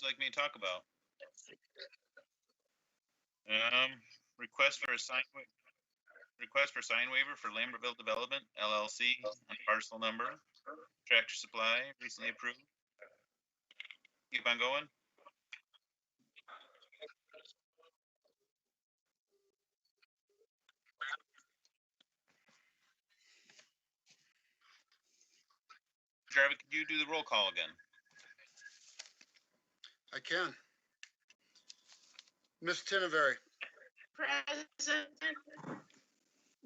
would you like me to talk about? Request for sign waiver for Lambertville Development LLC on parcel number, Tractor Supply, recently approved. Keep on going. Jarvis, could you do the roll call again? I can. Ms. Tinneberry. Present.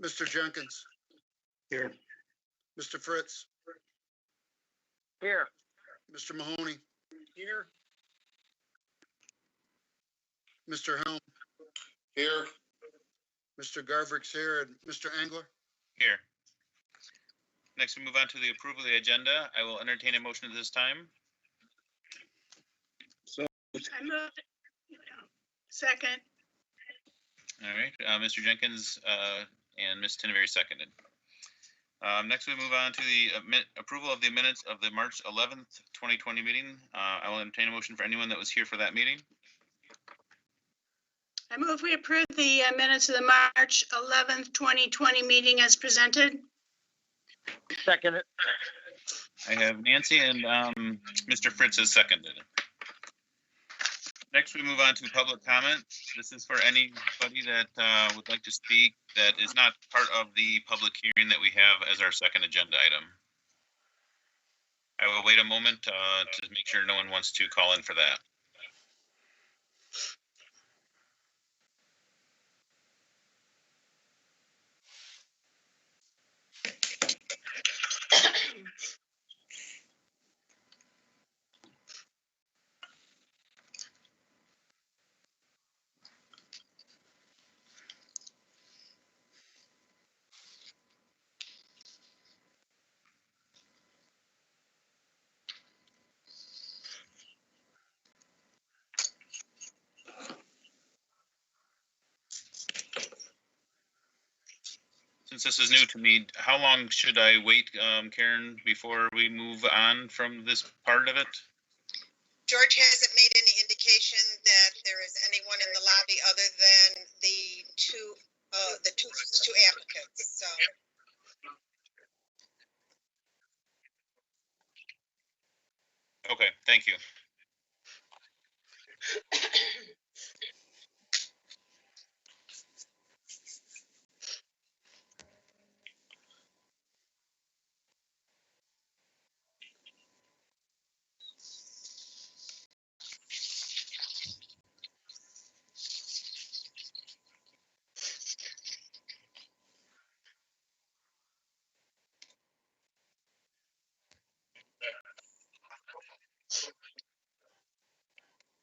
Mr. Jenkins. Here. Mr. Fritz. Here. Mr. Mahoney. Here. Mr. Helm. Here. Mr. Garbrick's here, and Mr. Angler. Here. Next, we move on to the approval of the agenda. I will entertain a motion at this time. I moved. Second. All right, Mr. Jenkins and Ms. Tinneberry seconded. Next, we move on to the approval of the minutes of the March 11th, 2020 meeting. I will entertain a motion for anyone that was here for that meeting. I move we approve the minutes of the March 11th, 2020 meeting as presented. Second it. I have Nancy and Mr. Fritz has seconded. Next, we move on to public comment. This is for anybody that would like to speak that is not part of the public hearing that we have as our second agenda item. I will wait a moment to make sure no one wants to call in for that. Since this is new to me, how long should I wait, Karen, before we move on from this part of it? George hasn't made any indication that there is anyone in the lobby other than the two applicants, so. Okay, thank you.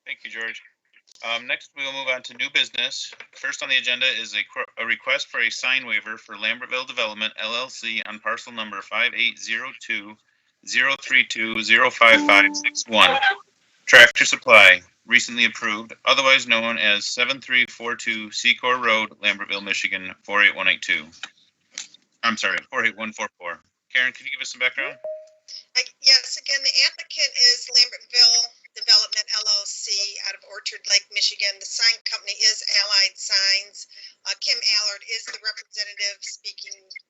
Thank you, George. Next, we will move on to new business. First on the agenda is a request for a sign waiver for Lambertville Development LLC on parcel number 5802-032-05561. Tractor Supply, recently approved, otherwise known as 7342 Secor Road, Lambertville, Michigan, 48182. I'm sorry, 48144. Karen, can you give us some background? Yes, again, the applicant is Lambertville Development LLC out of Orchard Lake, Michigan. The sign company is Allied Signs. Kim Allard is the representative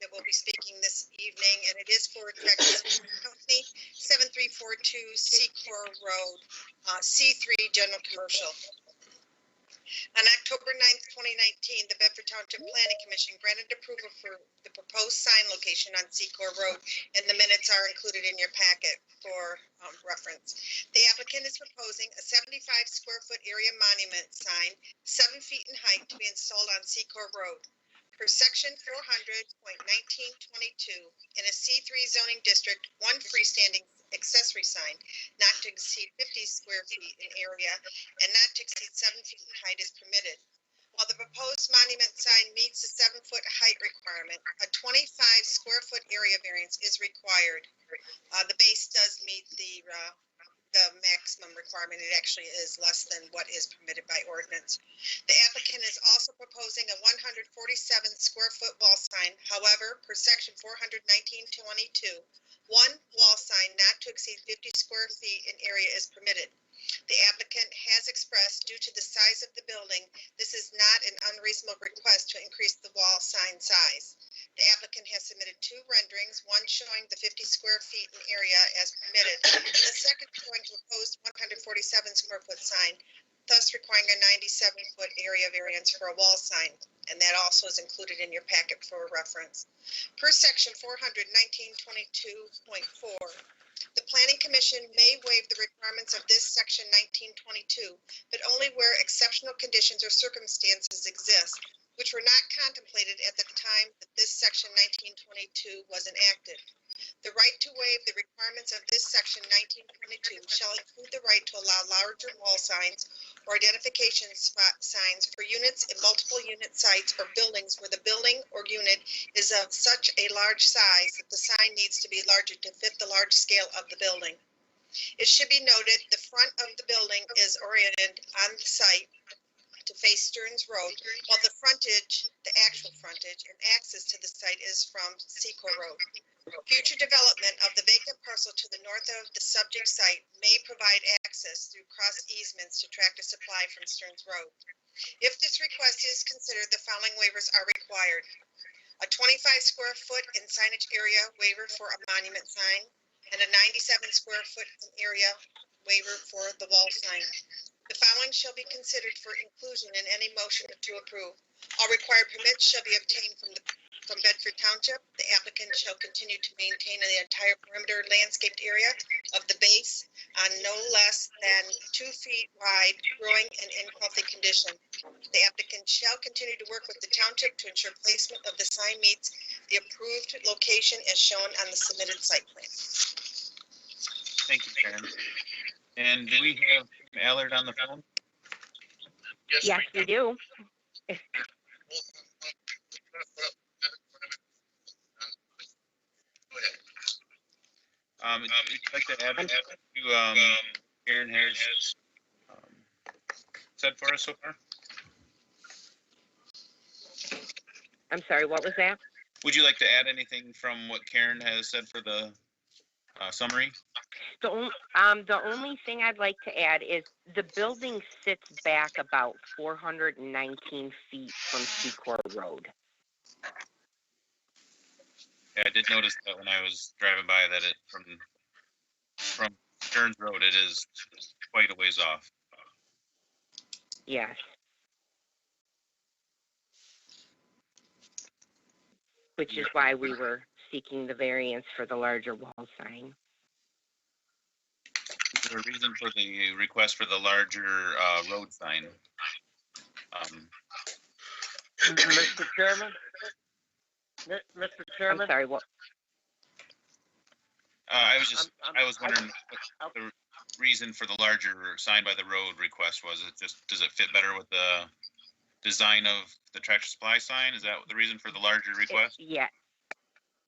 that will be speaking this evening, and it is for Tractor Company, 7342 Secor Road, C3 General Commercial. On October 9th, 2019, the Bedford Township Planning Commission granted approval for the proposed sign location on Secor Road, and the minutes are included in your packet for reference. The applicant is proposing a 75 square foot area monument sign, 7 feet in height, to be installed on Secor Road. Per section 400.1922, in a C3 zoning district, one freestanding accessory sign not to exceed 50 square feet in area and not to exceed 7 feet in height is permitted. While the proposed monument sign meets the 7-foot height requirement, a 25 square foot area variance is required. The base does meet the maximum requirement. It actually is less than what is permitted by ordinance. The applicant is also proposing a 147 square foot wall sign. However, per section 400.1922, one wall sign not to exceed 50 square feet in area is permitted. The applicant has expressed, due to the size of the building, this is not an unreasonable request to increase the wall sign size. The applicant has submitted 2 renderings, one showing the 50 square feet in area as permitted, and the second showing proposed 147 square foot sign, thus requiring a 97-foot area variance for a wall sign, and that also is included in your packet for reference. Per section 419.22.4, the Planning Commission may waive the requirements of this section 1922, but only where exceptional conditions or circumstances exist, which were not contemplated at the time that this section 1922 was enacted. The right to waive the requirements of this section 1922 shall include the right to allow larger wall signs or identification spot signs for units in multiple unit sites or buildings where the building or unit is of such a large size that the sign needs to be larger to fit the large scale of the building. It should be noted the front of the building is oriented on the site to face Stearns Road, while the frontage, the actual frontage and access to the site is from Secor Road. Future development of the vacant parcel to the north of the subject site may provide access through cross easements to Tractor Supply from Stearns Road. If this request is considered, the following waivers are required. A 25 square foot in signage area waiver for a monument sign and a 97 square foot in area waiver for the wall sign. The following shall be considered for inclusion in any motion to approve. All required permits shall be obtained from Bedford Township. The applicant shall continue to maintain the entire perimeter landscaped area of the base on no less than 2 feet wide, growing and in healthy condition. The applicant shall continue to work with the township to ensure placement of the sign meets the approved location as shown on the submitted site plan. Thank you, Karen. And do we have Allard on the phone? Yes, we do. Would you like to add to Karen has said for us so far? I'm sorry, what was that? Would you like to add anything from what Karen has said for the summary? The only thing I'd like to add is the building sits back about 419 feet from Secor Road. Yeah, I did notice that when I was driving by that it from Stearns Road, it is quite a ways off. Yes. Which is why we were seeking the variance for the larger wall sign. Is there a reason for the request for the larger road sign? Mr. Chairman? Mr. I'm Chairman? sorry, what? I was wondering I'm- what the reason for the larger sign by the road request was. It just, does it fit better with the design of the Tractor Supply sign? Is that the reason for the larger request? Yeah.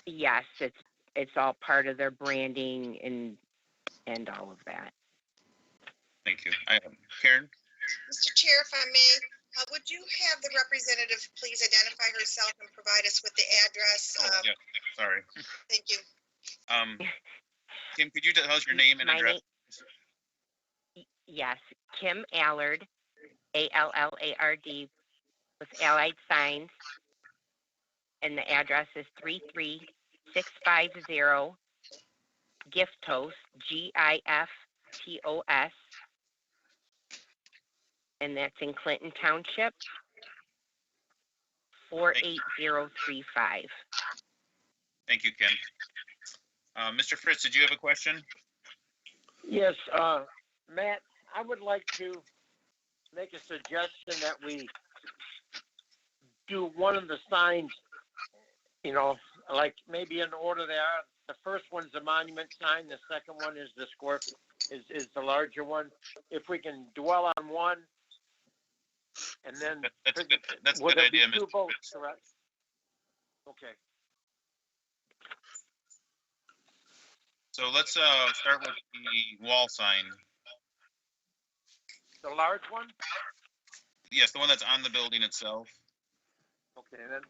Yes, it's all part of their branding and all of that. Thank you. Karen? Mr. Chair, if I may, would you have the representative please identify herself and provide us with the address? Oh, yeah, sorry. Thank you. Kim, could you tell us your name and My address? Yes, Kim Allard, Allard, with Allied Signs. And the address is 33650 Giftos, Giftos. And that's in Clinton Township, 48035. Thank you, Kim. Mr. Fritz, did you have a question? Yes, Matt, I would like to make a suggestion that we do one of the signs, like maybe in order they are. The first one's the monument sign, the second one is the is the larger one. If we can dwell on one, and then That's a good, that's a would good there be idea, two Mr. votes, Fritz. correct? Okay. So let's start with the wall sign. The large one? Yes, the one that's on the building itself. Okay, then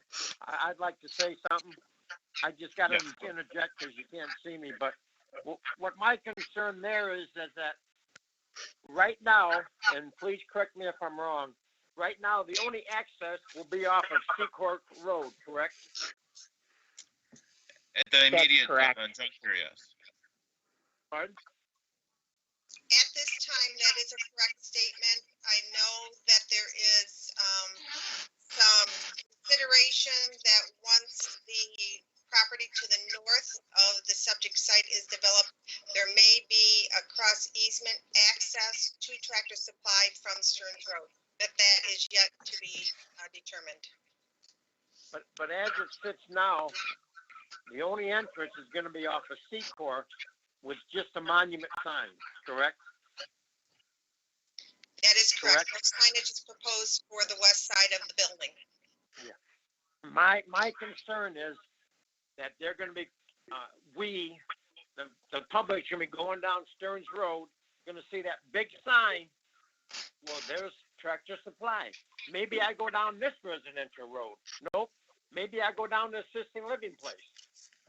I'd like to say something. I just got to Yeah. interject because you can't see me, but what my concern there is that right now, and please correct me if I'm wrong, right now, the only access will be off of Seacourt Road, correct? At the immediate correct. juncture, yes. Pardon? At this time, that is a correct statement. I know that there is some consideration that once the property to the north of the subject site is developed, there may be a cross easement access to Tractor Supply from Stearns Road. That is yet to be determined. But as it sits now, the only entrance is gonna be off of Seacourt with just a monument sign, correct? That is correct. Correct. No signage is proposed for the west side of the building. My concern is that they're gonna be, the public's gonna be going down Stearns Road, gonna see that big sign. Well, there's Tractor Supply. Maybe I go down this residential road. Nope. Maybe I go down the assisted living place.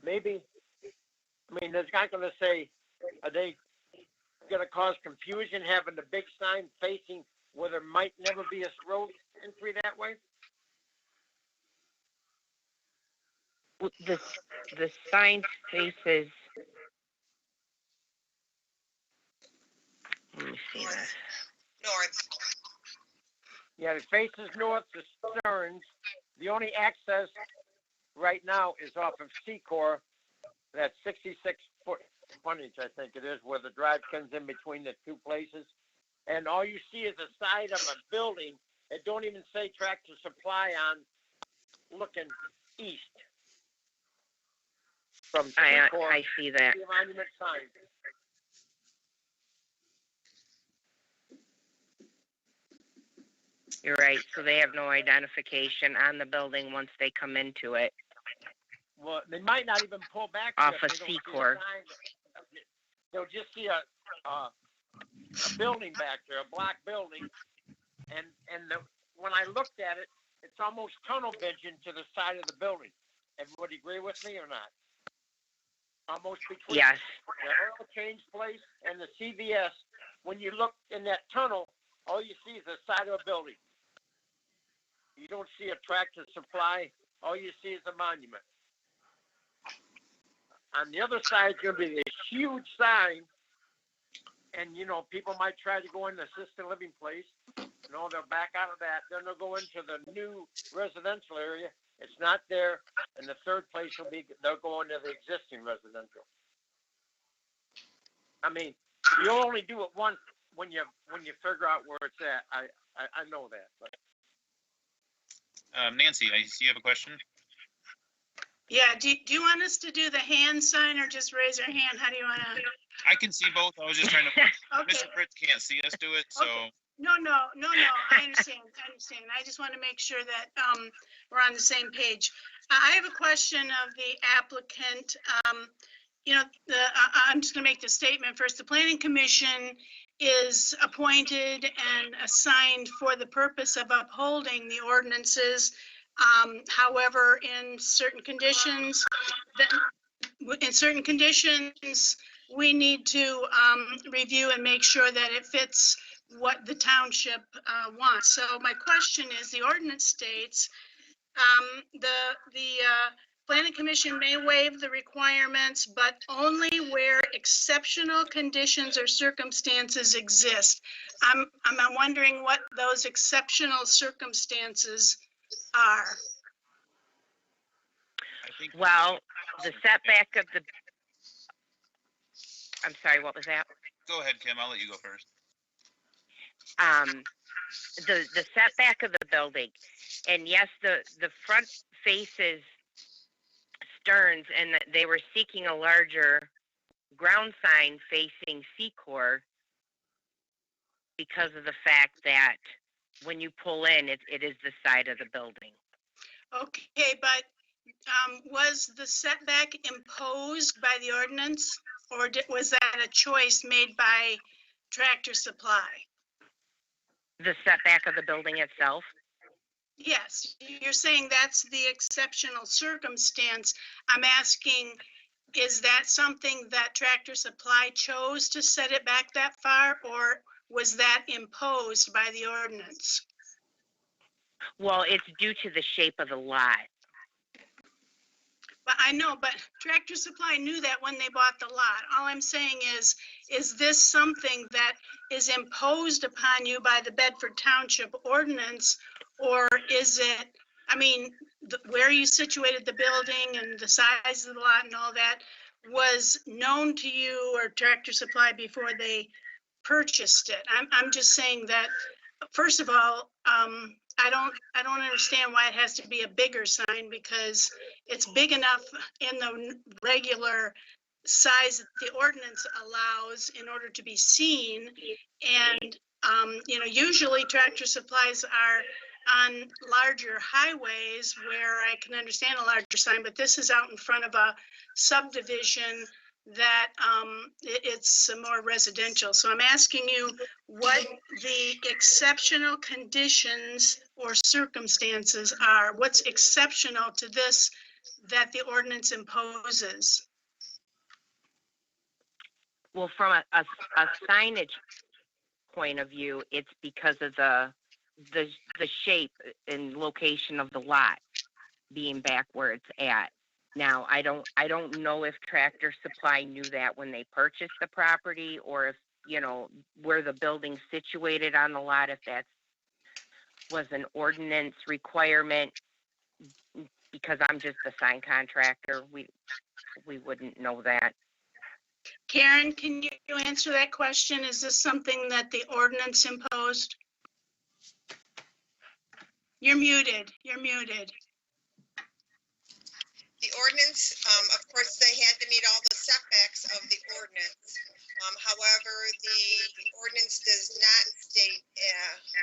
Maybe, I mean, there's not gonna say, are they gonna cause confusion having the big sign facing where there might never be a road entry that way? The sign faces. Let me see this. North. Yeah, it faces north to Stearns. The only access right now is off of Seacourt, that 66-foot frontage, I think it is, where the drive comes in between the two places. And all you see is the side of a building. It don't even say Tractor Supply on, looking east. From Seacourt I see that. to the monument sign. You're right. So they have no identification on the building once they come into it. Well, they might not even pull back Off there of if they don't see a Seacourt. sign. They'll just see a building back there, a black building, and when I looked at it, it's almost tunnel vision to the side of the building. Everybody agree with me or not? Almost between Yes. the oil change place and the CVS. When you look in that tunnel, all you see is the side of a building. You don't see a Tractor Supply. All you see is a monument. On the other side is going to be this huge sign, and people might try to go in the assisted living place. They'll back out of that. Then they'll go into the new residential area. It's not there, and the third place will be they'll go into the existing residential. I mean, you only do it once when you figure out where it's at. I know that, but. Nancy, I see you have a question. Yeah, do you want us to do the hand sign or just raise your hand? How do you want to? I can see both. I was just trying to, Okay. Mr. Fritz can't see us do it, so. Okay. No, I understand. I just want to make sure that we're on the same page. I have a question of the applicant. I'm just going to make the statement first. The Planning Commission is appointed and assigned for the purpose of upholding the ordinances. However, in certain conditions, we need to review and make sure that it fits what the township wants. So my question is, the ordinance states the Planning Commission may waive the requirements, but only where exceptional conditions or circumstances exist. I'm wondering what those exceptional circumstances are. I think. Well, the setback of the. I'm sorry. What was that? Go ahead, Kim. I'll let you go first. The setback of the building, and yes, the front faces Stearns, and they were seeking a larger ground sign facing Seacourt because of the fact that when you pull in, it is the side of the building. Okay, but was the setback imposed by the ordinance, or was that a choice made by Tractor Supply? The setback of the building itself? Yes, you're saying that's the exceptional circumstance. I'm asking, is that something that Tractor Supply chose to set it back that far, or was that imposed by the ordinance? Well, it's due to the shape of the lot. But I know, but Tractor Supply knew that when they bought the lot. All I'm saying is this something that is imposed upon you by the Bedford Township ordinance? Or is it, I mean, where you situated the building and the size of the lot and all that was known to you or Tractor Supply before they purchased it? I'm just saying that, first of all, I don't understand why it has to be a bigger sign, because it's big enough in the regular size that the ordinance allows in order to be seen. And, usually Tractor Supplies are on larger highways where I can understand a larger sign, but this is out in front of a subdivision that it's more residential. So I'm asking you what the exceptional conditions or circumstances are. What's exceptional to this that the ordinance imposes? Well, from a signage point of view, it's because of the shape and location of the lot being back where it's at. Now, I don't know if Tractor Supply knew that when they purchased the property, or if, where the building's situated on the lot, if that was an ordinance requirement, because I'm just a sign contractor, we wouldn't know that. Karen, can you answer that question? Is this something that the ordinance imposed? You're muted. The ordinance, of course, they had to meet all the setbacks of the ordinance. However, the ordinance does not state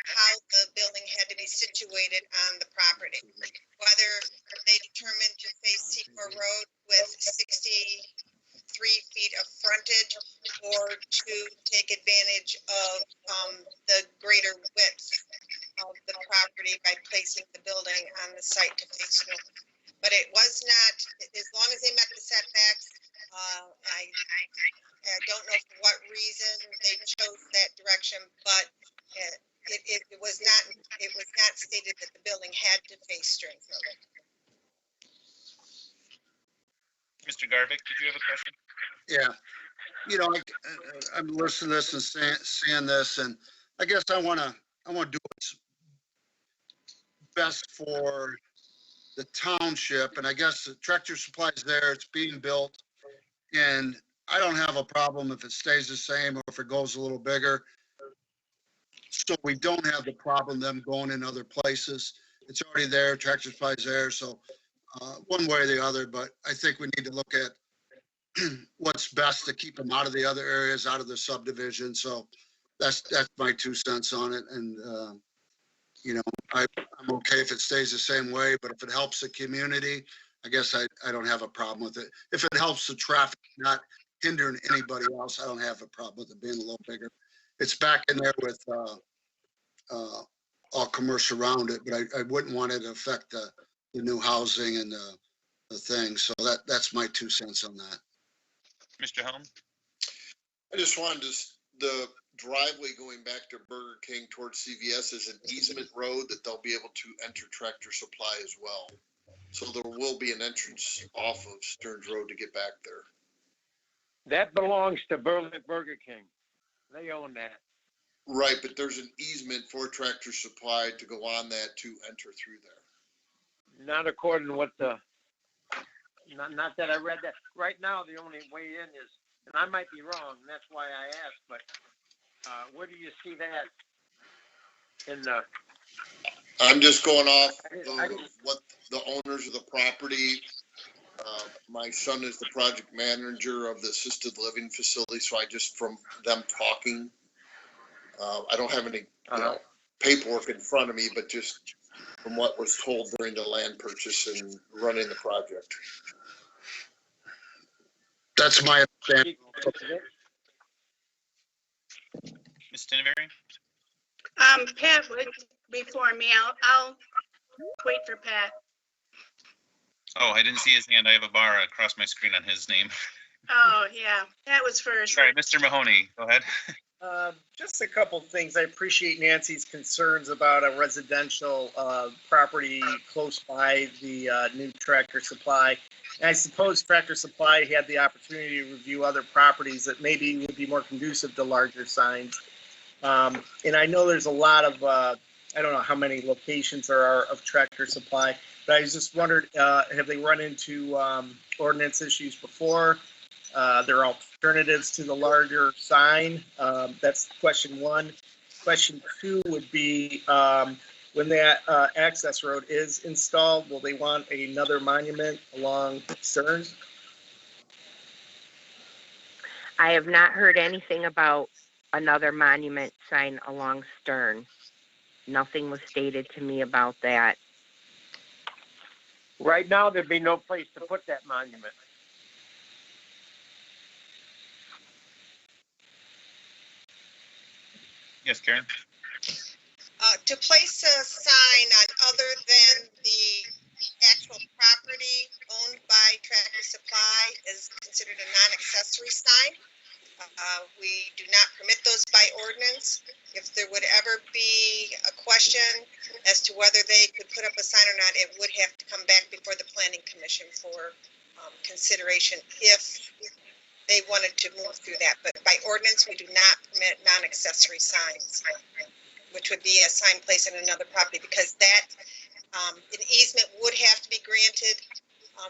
how the building had to be situated on the property. Whether they determined to face Seaport Road with 63 feet of frontage, or to take advantage of the greater width of the property by placing the building on the site to face north. But it was not, as long as they met the setbacks, I don't know for what reason they chose that direction, but it was not stated that the building had to face Stearns Road. Mr. Garvick, did you have a question? Yeah, I'm listening to this and saying this, and I guess I want to do what's best for the township, and I guess the Tractor Supply is there, it's being built, and I don't have a problem if it stays the same or if it goes a little bigger. So we don't have the problem them going in other places. It's already there, Tractor Supply is there, so one way or the other, but I think we need to look at what's best to keep them out of the other areas, out of the subdivision. So that's my 2 cents on it. And, I'm okay if it stays the same way, but if it helps the community, I guess I don't have a problem with it. If it helps the traffic, not hindering anybody else, I don't have a problem with it being a little bigger. It's back in there with all commercial around it, but I wouldn't want it to affect the new housing and the thing. So that's my 2 cents on that. Mr. Helm? I just wanted the driveway going back to Burger King towards CVS is an easement road that they'll be able to enter Tractor Supply as well. So there will be an entrance off of Stearns Road to get back there. That belongs to Burger King. They own that. Right, but there's an easement for Tractor Supply to go on that to enter through there. Not according to what not that I read that. Right now, the only way in is, and I might be wrong, and that's why I asked, but where do you see that in the? I'm just going off what the owners of the property. My son is the project manager of the assisted living facility, so I just, from them talking, I don't have any paperwork in front of me, but just from what was told during the land purchase and running the project. That's my understanding. Ms. Tinneberry? Pat would before me. I'll wait for Pat. Oh, I didn't see his hand. I have a bar across my screen on his name. Oh, yeah, Pat was first. Sorry, Mr. Mahoney, go ahead. Just a couple things. I appreciate Nancy's concerns about a residential property close by the new Tractor Supply. And I suppose Tractor Supply had the opportunity to review other properties that maybe would be more conducive to larger signs. And I know there's a lot of, I don't know how many locations there are of Tractor Supply, but I just wondered, have they run into ordinance issues before? There are alternatives to the larger sign. That's question one. Question two would be, when that access road is installed, will they want another monument along Stearns? I have not heard anything about another monument sign along Stern. Nothing was stated to me about that. Right now, there'd be no place to put that monument. Yes, Karen? To place a sign on other than the actual property owned by Tractor Supply is considered a non-accessory sign. We do not permit those by ordinance. If there would ever be a question as to whether they could put up a sign or not, it would have to come back before the Planning Commission for consideration if they wanted to move through that. But by ordinance, we do not permit non-accessory signs, which would be a sign placed on another property, because that an easement would have to be granted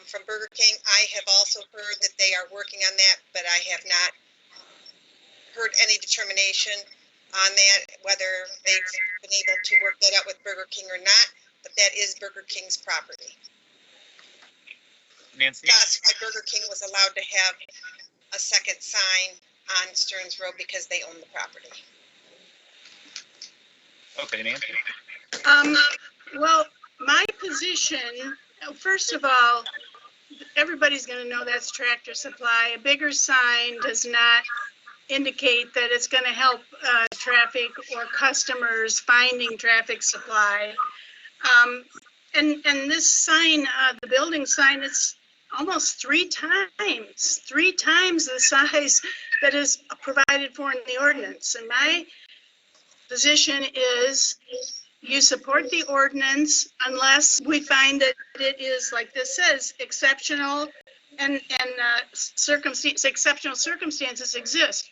from Burger King. I have also heard that they are working on that, but I have not heard any determination on that, whether they've been able to work that out with Burger King or not, but that is Burger King's property. Nancy? That's why Burger King was allowed to have a second sign on Stearns Road, because they own the property. Okay, Nancy? Well, my position, first of all, everybody's gonna know that's Tractor Supply. A bigger sign does not indicate that it's gonna help traffic or customers finding Traffic Supply. And this sign, the building sign, it's almost three times the size that is provided for in the ordinance. And my position is you support the ordinance unless we find that it is, like this says, exceptional and exceptional circumstances exist.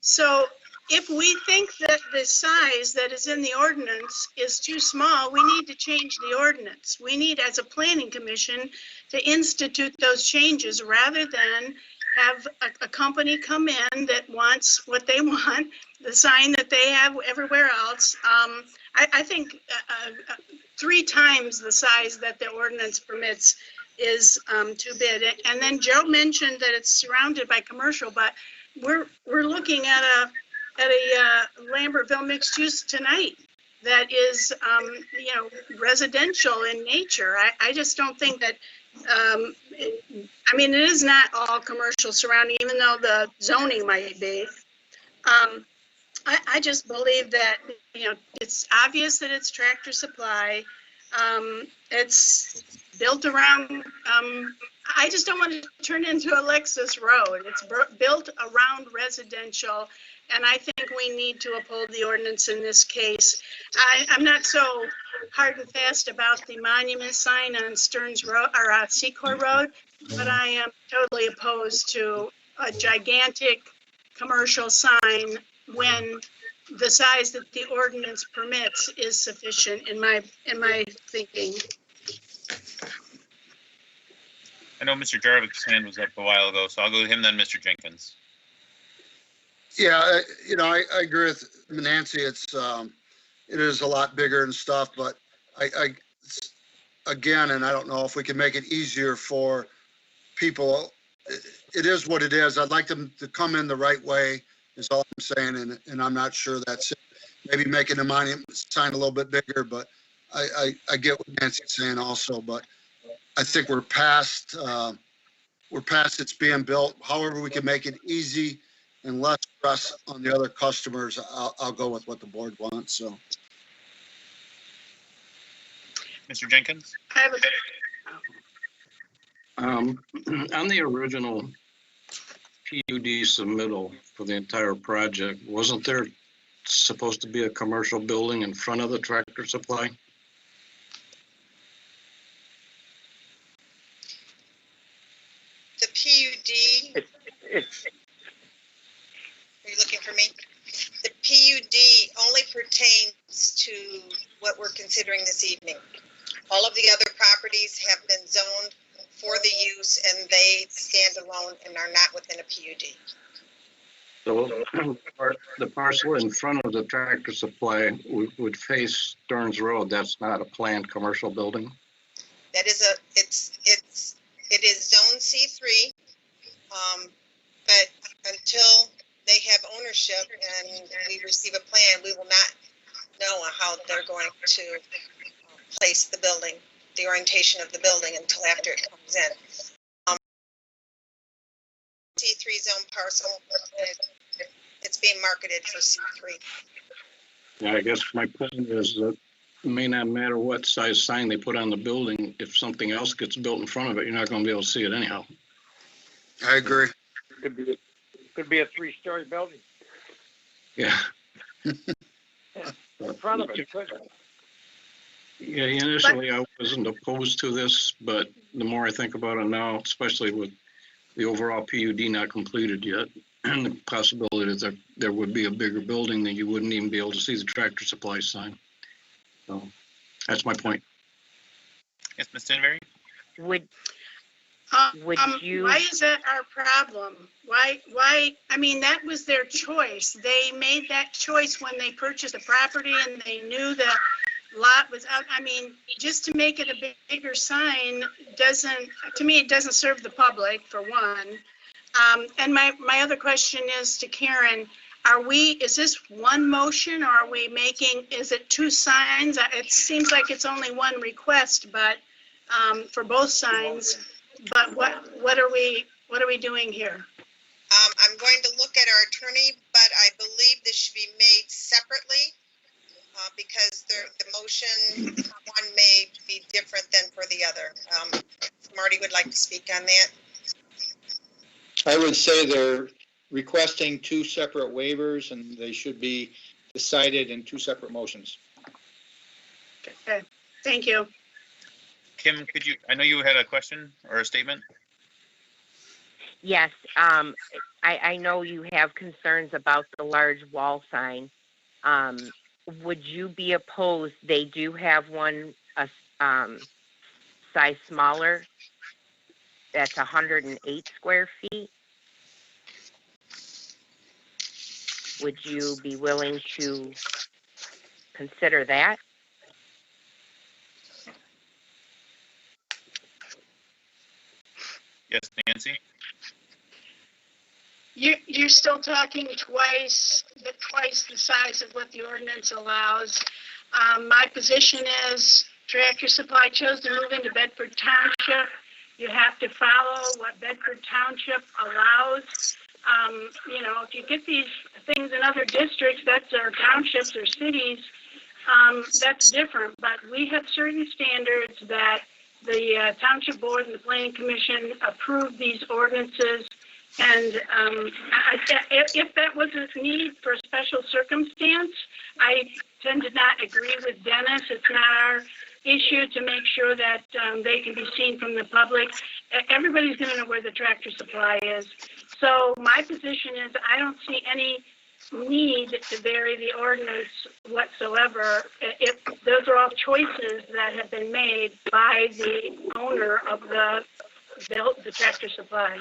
So if we think that the size that is in the ordinance is too small, we need to change the ordinance. We need, as a planning commission, to institute those changes rather than have a company come in that wants what they want, the sign that they have everywhere else. I think 3 times the size that the ordinance permits is too big. And then Joe mentioned that it's surrounded by commercial, but we're looking at a Lambertville mixed use tonight that is residential in nature. I just don't think that it is not all commercial surrounding, even though the zoning might be. I just believe that, it's obvious that it's Tractor Supply. It's built around, I just don't want to turn into Alexis Road. It's built around residential, and I think we need to uphold the ordinance in this case. I'm not so hard and fast about the monument sign on Stearns Road, or Secor Road, but I am totally opposed to a gigantic commercial sign when the size that the ordinance permits is sufficient in my thinking. I know Mr. Jarvik's hand was up a while ago, so I'll go to him then, Mr. Jenkins. Yeah, I agree with Nancy. It is a lot bigger and stuff, but again, and I don't know if we can make it easier for people. It is what it is. I'd like them to come in the right way, is all I'm saying, and I'm not sure that's it. Maybe making the monument sign a little bit bigger, but I get what Nancy's saying also, but I think we're past it's being built. However we can make it easy and less stress on the other customers, I'll go with what the board wants, so. Mr. Jenkins? I have On the original PUD submittal for the entire project, wasn't there supposed to be a commercial building in front of the Tractor Supply? The PUD, It's, are you looking for me? The PUD only pertains to what we're considering this evening. All of the other properties have been zoned for the use and they stand alone and are not within a PUD. So the parcel in front of the Tractor Supply would face Stearns Road. That's not a planned commercial building? That is it is zone C3. But until they have ownership and we receive a plan, we will not know how they're going to place the building, the orientation of the building until after it comes in. C3 zone parcel, it's being marketed for C3. Yeah, I guess my point is that it may not matter what size sign they put on the building. If something else gets built in front of it, you're not going to be able to see it anyhow. I agree. could be a 3-story building Yeah. in front of it, couldn't it? Yeah, initially I wasn't opposed to this, but the more I think about it now, especially with the overall PUD not completed yet, and the possibility that there would be a bigger building, that you wouldn't even be able to see the Tractor Supply sign. So that's my point. Yes, Ms. Denberry? Would you? Why is that our problem? Why, I mean, that was their choice. They made that choice when they purchased the property and they knew the lot was out. I mean, just to make it a bigger sign doesn't, to me, it doesn't serve the public, for one. And my other question is to Karen, is this one motion or are we making, is it 2 signs? It seems like it's only one request, but, for both signs. But what are we doing here? I'm going to look at our attorney, but I believe this should be made separately because the motion, one may be different than for the other. Marty would like to speak on that. I would say they're requesting 2 separate waivers and they should be decided in 2 separate motions. Okay, thank you. Kim, I know you had a question or a statement? Yes, I know you have concerns about the large wall sign. Would you be opposed? They do have one size smaller. That's 108 square feet. Would you be willing to consider that? Yes, Nancy? You're still talking twice the size of what the ordinance allows. My position is Tractor Supply chose to move into Bedford Township. You have to follow what Bedford Township allows. If you get these things in other districts, that's our townships or cities, that's different. But we have certain standards that the Township Board and the Planning Commission approved these ordinances. And if that was a need for a special circumstance, I tend to not agree with Dennis. It's not our issue to make sure that they can be seen from the public. Everybody's going to know where the Tractor Supply is. So my position is I don't see any need to vary the ordinance whatsoever. If those are all choices that have been made by the owner of the Tractor Supply.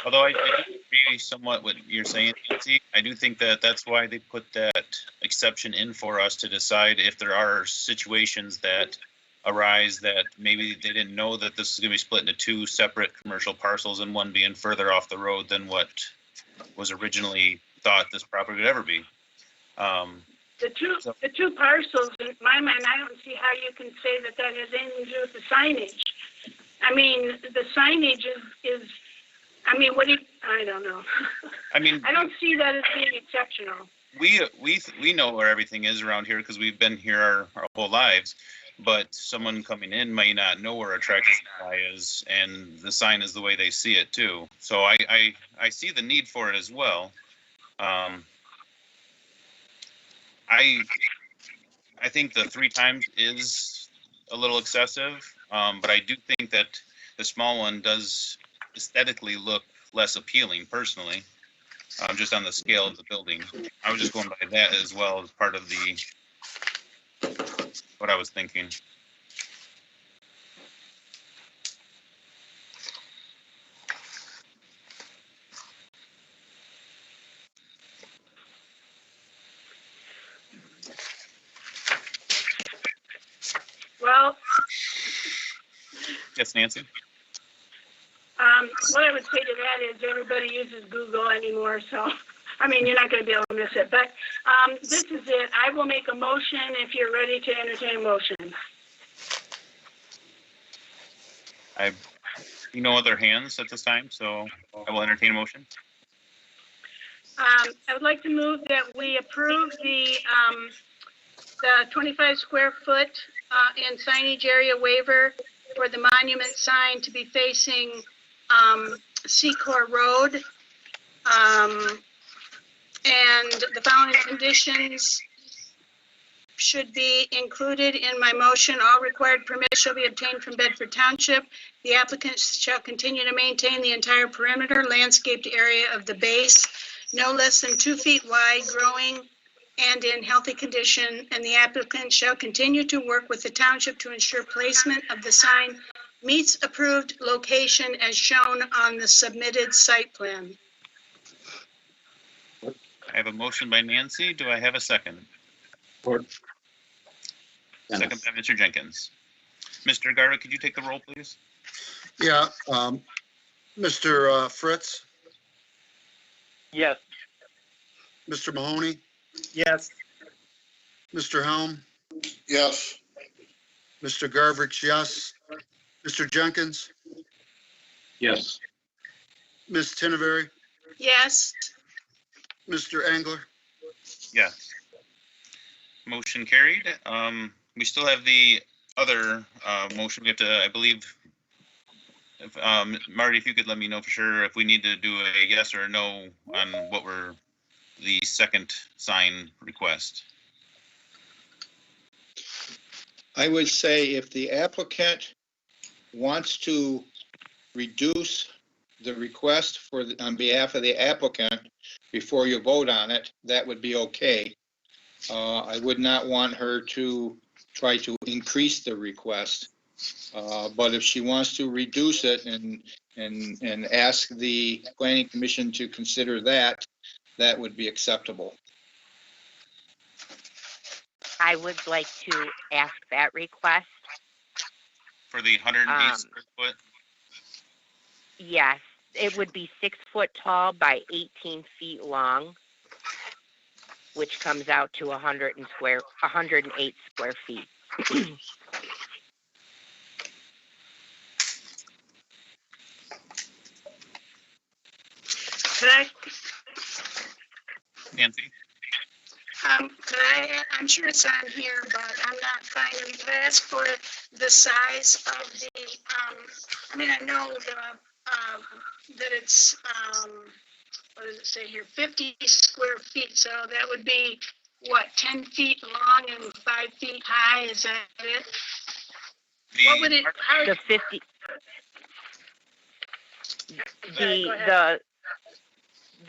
Although I do agree somewhat what you're saying, Nancy, I do think that that's why they put that exception in for us to decide if there are situations that arise that maybe they didn't know that this is going to be split into 2 separate commercial parcels and one being further off the road than what was originally thought this property would ever be. The two parcels, in my mind, I don't see how you can say that has anything to do with the signage. I mean, the signage is I don't know. I mean, I don't see that as being exceptional. we know where everything is around here because we've been here our whole lives. but someone coming in may not know where a Tractor Supply is, and the sign is the way they see it too. So I see the need for it as well. I think the 3 times is a little excessive, but I do think that the small one does aesthetically look less appealing personally, just on the scale of the building. I was just going by that as well as part of what I was thinking. Well, Yes, Nancy? what I would say to that is everybody uses Google anymore, so, I mean, you're not gonna be able to miss it, but, this is it. I will make a motion if you're ready to entertain a motion. I see no other hands at this time, so I will entertain a motion. I would like to move that we approve the 25 square foot, and signage area waiver for the monument sign to be facing, Secor Road. And the following conditions should be included in my motion. All required permits shall be obtained from Bedford Township. The applicant shall continue to maintain the entire perimeter landscaped area of the base, no less than 2 feet wide, growing and in healthy condition, and the applicant shall continue to work with the township to ensure placement of the sign meets approved location as shown on the submitted site plan. I have a motion by Nancy. Do I have a second? Support. Second by Mr. Jenkins. Mr. Garda, could you take the roll, please? Yeah, Mr. Fritz, Yes. Mr. Mahoney, Yes. Mr. Helm, Yes, Mr. Garvich, yes. Mr. Jenkins, Yes. Ms. Tinneberry, Yes, Mr. Angler. Yes. Motion carried. We still have the other motion. We have to, I believe, if, Marty, if you could let me know for sure if we need to do a yes or a no on what were the second sign request. I would say if the applicant wants to reduce the request on behalf of the applicant before you vote on it, that would be okay. I would not want her to try to increase the request. But if she wants to reduce it and ask the planning commission to consider that, that would be acceptable. I would like to ask that request. For the 108 square foot, Yes, it would be 6 foot tall by 18 feet long, which comes out to 108 square feet. could I, Nancy? I'm sure it's on here, but I'm not finding, could I ask for the size of the, I mean, I know that it's, what does it say here, 50 square feet, so that would be, what, 10 feet long and 5 feet high, is that it? What would it, how, The 50, Yeah, go ahead.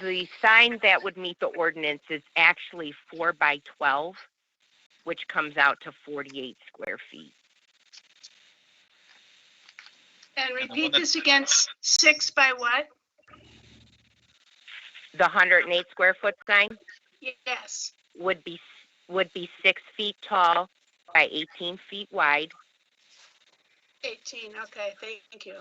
the sign that would meet the ordinance is actually 4 by 12, which comes out to 48 square feet. and repeat this again, 6 by what? The 108 square foot sign Yes, would be 6 feet tall by 18 feet wide. 18, okay, thank you.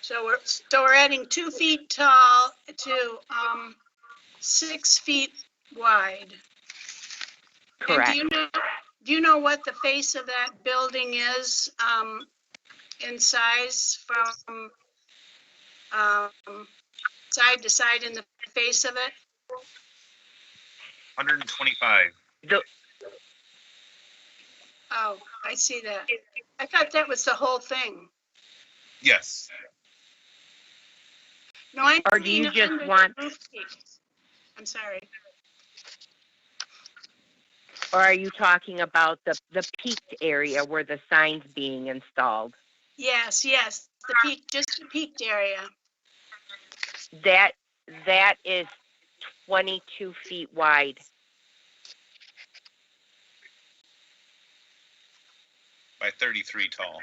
So we're adding 2 feet tall to 6 feet wide. And Correct. do you know what the face of that building is in size from side to side in the face of it? 125. Oh, I see that. I thought that was the whole thing. Yes. No, I Or do you mean just under the want- roof peak. I'm sorry. Or are you talking about the peaked area where the sign's being installed? Yes, the peak, just the peaked area. That is 22 feet wide. By 33 tall.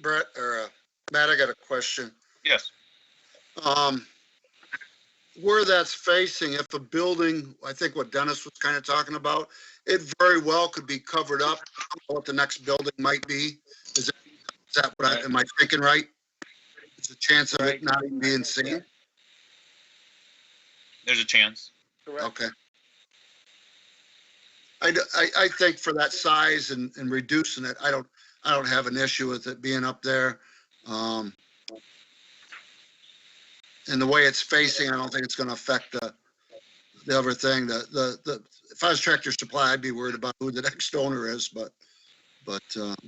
Brett, or Matt, I got a question. Yes. Where that's facing, if a building, I think what Dennis was kind of talking about, it very well could be covered up, what the next building might be. Is that what am I thinking right? It's a chance of it not even being seen? There's a chance. Correct. Okay. I think for that size and reducing it, I don't have an issue with it being up there. And the way it's facing, I don't think it's gonna affect the other thing, if I was Tractor Supply, I'd be worried about who the next owner is, but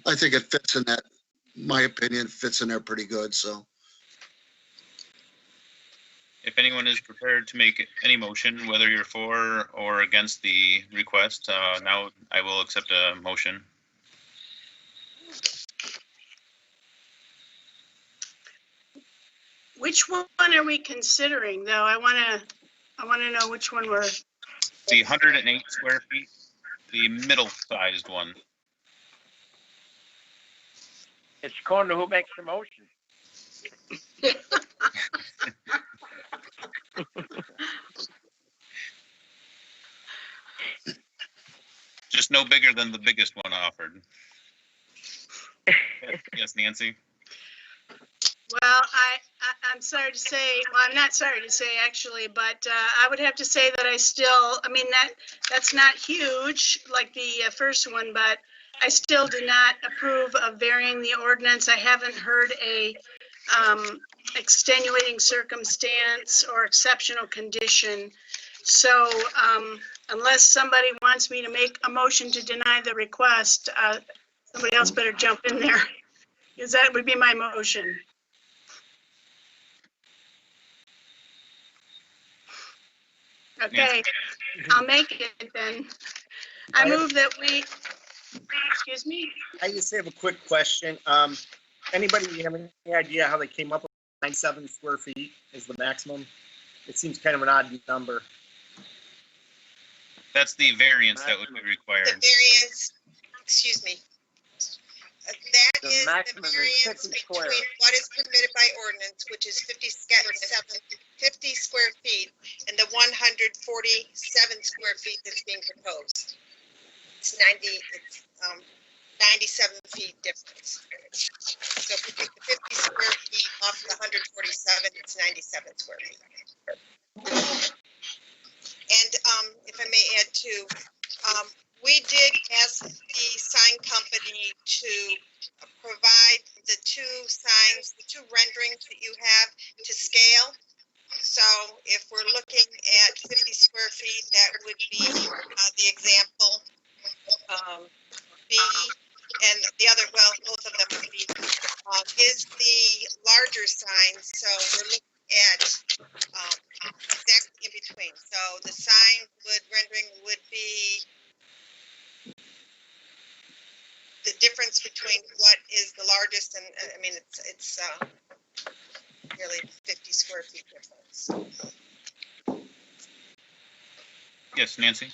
I think it fits in that, my opinion, fits in there pretty good, so. If anyone is prepared to make any motion, whether you're for or against the request, now I will accept a motion. Which one are we considering, though? I wanna know which one we're, The 108 square feet, the middle-sized one. It's according to who makes the motion. Just no bigger than the biggest one offered. Yes, Nancy? well, I'm sorry to say, well, I'm not sorry to say actually, but I would have to say that I mean, that's not huge like the first one, but I still do not approve of varying the ordinance. I haven't heard a extenuating circumstance or exceptional condition. So unless somebody wants me to make a motion to deny the request, somebody else better jump in there, because that would be my motion. Okay, I'll make it then. I move that we, excuse me? I just have a quick question. Anybody have any idea how they came up with 97 square feet is the maximum? It seems kind of an odd number. That's the variance that would be The required. variance, excuse me. That The is the maximum is variance 50 square. between what is permitted by ordinance, which is 50 square feet, and the 147 square feet that's being proposed. It's 97 feet difference. So if we take the 50 square feet off the 147, it's 97 square feet. And if I may add too, we did ask the sign company to provide the two signs, the two renderings that you have to scale. So if we're looking at 50 square feet, that would be the example. B, and the other, well, both of them would be, is the larger sign. So we're looking at exactly in between. So the sign rendering would be the difference between what is the largest and, I mean, it's nearly 50 square feet difference. Yes, Nancy?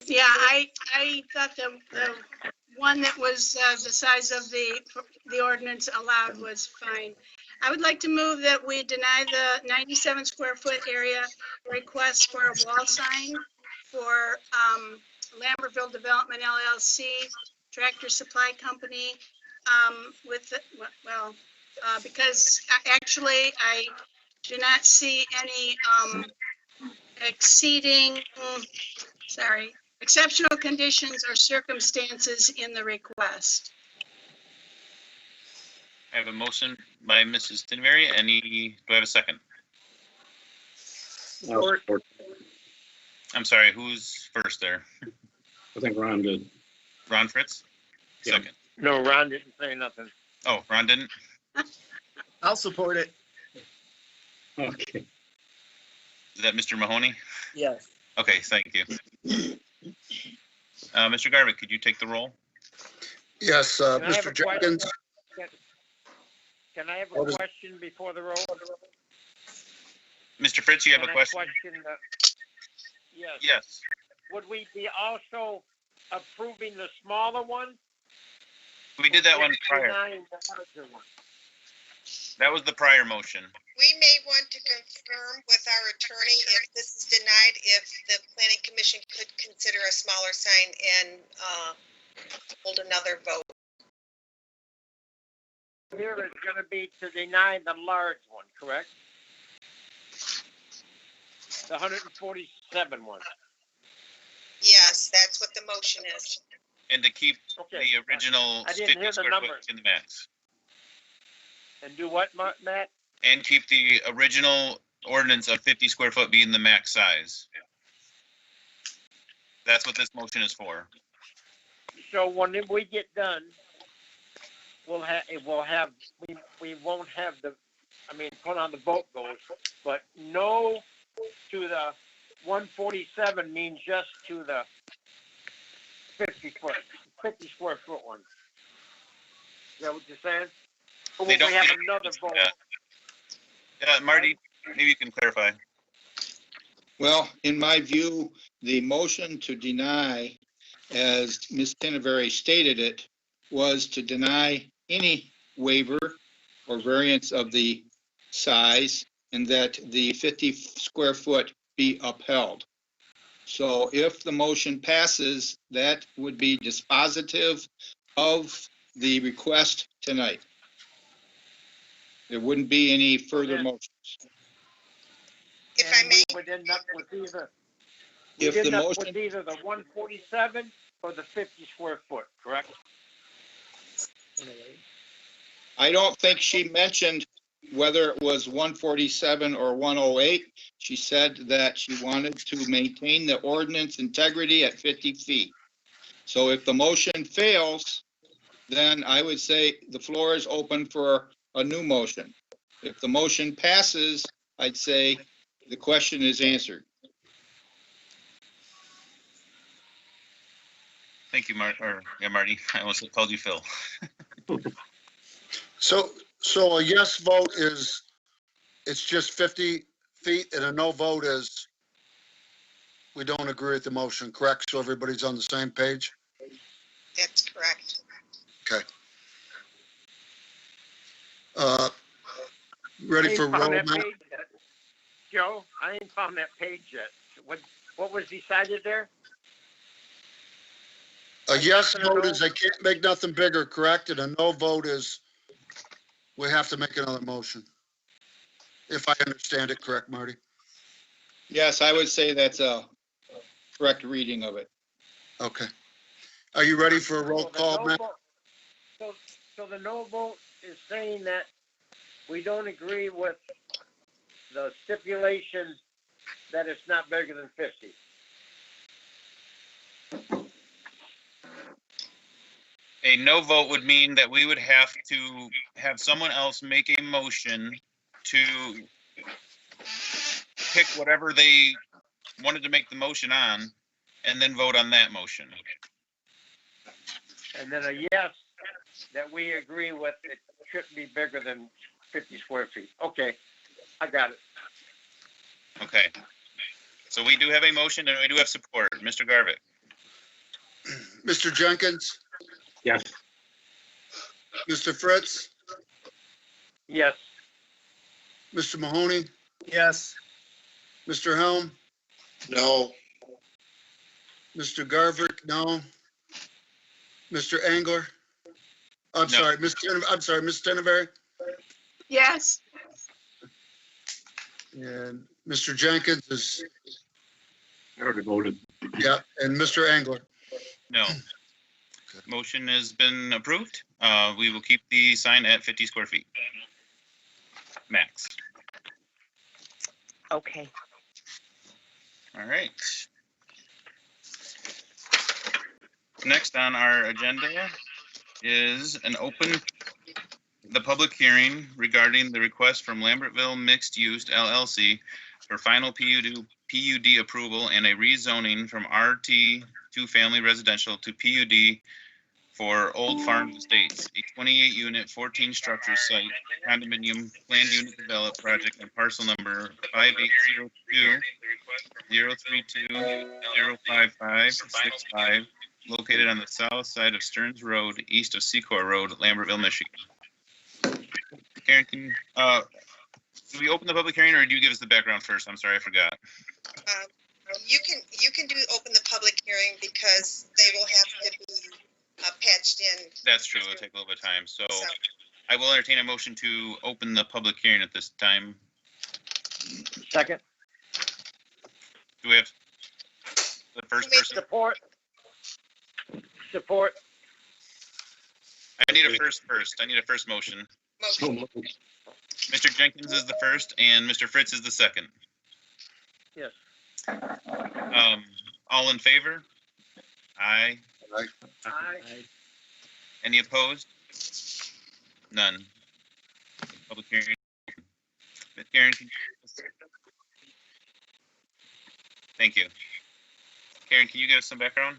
Yeah, I thought the one that was the size of the ordinance allowed was fine. I would like to move that we deny the 97 square foot area request for a wall sign for Lambertville Development LLC, Tractor Supply Company, with, well, Because actually, I do not see any exceeding, exceptional conditions or circumstances in the request. I have a motion by Mrs. Tinberry. Do I have a second? I'll support. I'm sorry, who's first there? I think Ron did. Ron Fritz? Yeah. Second. No, Ron didn't say nothing. Oh, Ron didn't? I'll support it. Okay. Is that Mr. Mahoney? Yes. Okay, thank you. Mr. Garvick, could you take the roll? Yes, Can I have Mr. a question? Jenkins, Can I have a What is- question before the roll? Mr. Fritz, you have Can a I question? Yes. Yes. Would we be also approving the smaller one? We did that one prior. Denying the larger one? That was the prior motion. We may want to confirm with our attorney if this is denied, if the planning commission could consider a smaller sign and hold another vote. Here is gonna be to deny the large one, correct? The 147 one. Yes, that's what the motion is. And to keep Okay. the original I didn't 50 hear the square foot numbers. in the max. And do what, Matt? And keep the original ordinance of 50 square foot being the max size. That's what this motion is for. So when we get done, we won't have put on the vote goes, but no to the 147 means just to the 50 square foot one. Is that what you're saying? Or They will we have don't- another vote? Marty, maybe you can clarify. Well, in my view, the motion to deny, as Ms. Tinneberry stated it, was to deny any waiver or variance of the size and that the 50 square foot be upheld. So if the motion passes, that would be dispositive of the request tonight. There wouldn't be any further Okay. motions. If I And may, we would end up with either, If we'd the end up motion- with either the 147 or the 50 square foot, correct? I don't think she mentioned whether it was 147 or 108. She said that she wanted to maintain the ordinance integrity at 50 feet. So if the motion fails, then I would say the floor is open for a new motion. If the motion passes, I'd say the question is answered. Thank you, Marty. I almost called you Phil. so a yes vote is, it's just 50 feet, and a no vote is we don't agree with the motion, correct? So everybody's on the same page? that's correct. Ready I for ain't found roll, that Matt? page yet. Joe, I ain't found that page yet. What was decided there? A yes vote is they can't make nothing bigger, correct? And a no vote is we have to make another motion. If I understand it correct, Marty. Yes, I would say that's a correct reading of it. Okay. Are you ready for a roll So the call, no Matt? vote- So the no vote is saying that we don't agree with the stipulation that it's not bigger than 50. A no vote would mean that we would have to have someone else make a motion to pick whatever they wanted to make the motion on and then vote on that motion. And then a yes, that we agree with it shouldn't be bigger than 50 square feet. Okay, I got it. Okay. So we do have a motion and we do have support. Mr. Garvick? Mr. Jenkins, Yes. Mr. Fritz, Yes. Mr. Mahoney, Yes. Mr. Helm, No, Mr. Garvick, no. Mr. Angler? I'm No. sorry, Ms. Tinneberry? Yes. And Mr. Jenkins is, I already voted. yeah, and Mr. Angler. No. Motion has been approved. We will keep the sign at 50 square feet. Max. Okay. All right. Next on our agenda is the public hearing regarding the request from Lambertville Mixed Use LLC for final PUD approval and a rezoning from RT two family residential to PUD for Old Farm Estates, a 28 unit, 14 structure site condominium planned unit developed project on parcel number 5802-032-05565, located on the south side of Stearns Road, east of Secor Road, Lambertville, Michigan. Karen, do we open the public hearing or do you give us the background first? I'm sorry, I forgot. You can open the public hearing because they will have to be patched in. That's true. It'll take a little bit of time. So So, I will entertain a motion to open the public hearing at this time. Second, Do we have the first person? support. Support. I need a first. I need a first motion. motion. Mr. Jenkins is the first and Mr. Fritz is the second. Yes. All in favor? Aye. Aye. Any opposed? None. Public hearing. Karen, thank you. Karen, can you give us some background?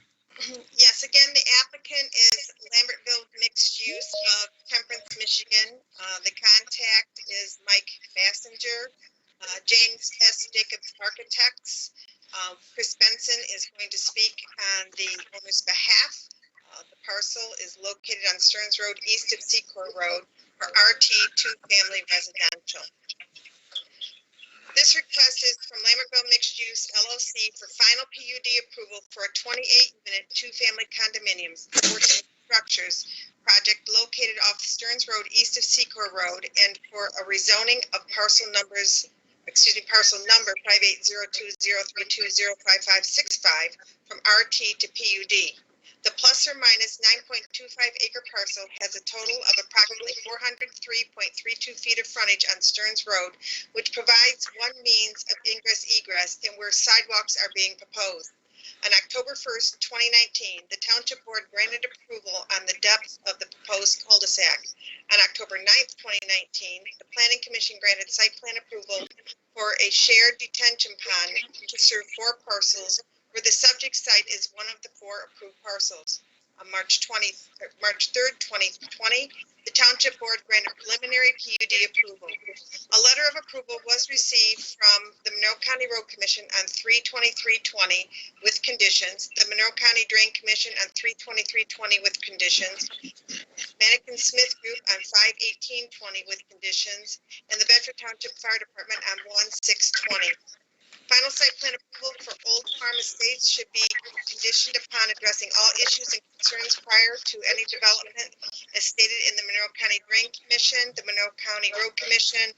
Yes, again, the applicant is Lambertville Mixed Use of Temperance, Michigan. The contact is Mike Massenger, James S. Jacobs Architects. Chris Benson is going to speak on the owner's behalf. The parcel is located on Stearns Road, east of Secor Road, for RT two family residential. This request is from Lambertville Mixed Use LLC for final PUD approval for a 28-unit, two-family condominiums, 14 structures, project located off Stearns Road, east of Secor Road, and for a rezoning of parcel number 580203205565 from RT to PUD. The plus or minus 9.25 acre parcel has a total of approximately 403.32 feet of frontage on Stearns Road, which provides one means of ingress-egress and where sidewalks are being proposed. On October 1st, 2019, the Township Board granted approval on the depth of the proposed cul-de-sac. On October 9th, 2019, the Planning Commission granted site plan approval for a shared detention pond to serve 4 parcels where the subject site is one of the 4 approved parcels. On March 3rd, 2020, the Township Board granted preliminary PUD approval. A letter of approval was received from the Monroe County Road Commission on 3/23/20 with conditions, the Monroe County Drain Commission on 3/23/20 with conditions, Mannequin Smith Group on 5/18/20 with conditions, and the Bedford Township Fire Department on 1/6/20. Final site plan approval for Old Farm Estates should be conditioned upon addressing all issues and concerns prior to any development as stated in the Monroe County Drain Commission, the Monroe County Road Commission,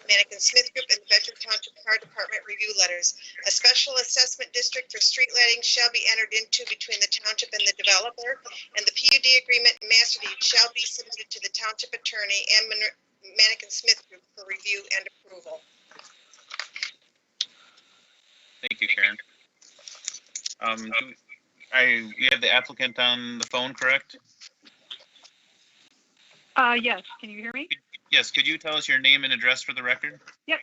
Mannequin Smith Group, and the Bedford Township Fire Department review letters. A special assessment district for street lighting shall be entered into between the township and the developer, and the PUD agreement and master deed shall be submitted to the township attorney and Mannequin Smith Group for review and approval. Thank you, Karen. We have the applicant on the phone, correct? Yes, can you hear me? Yes, could you tell us your name and address for the record? Yes,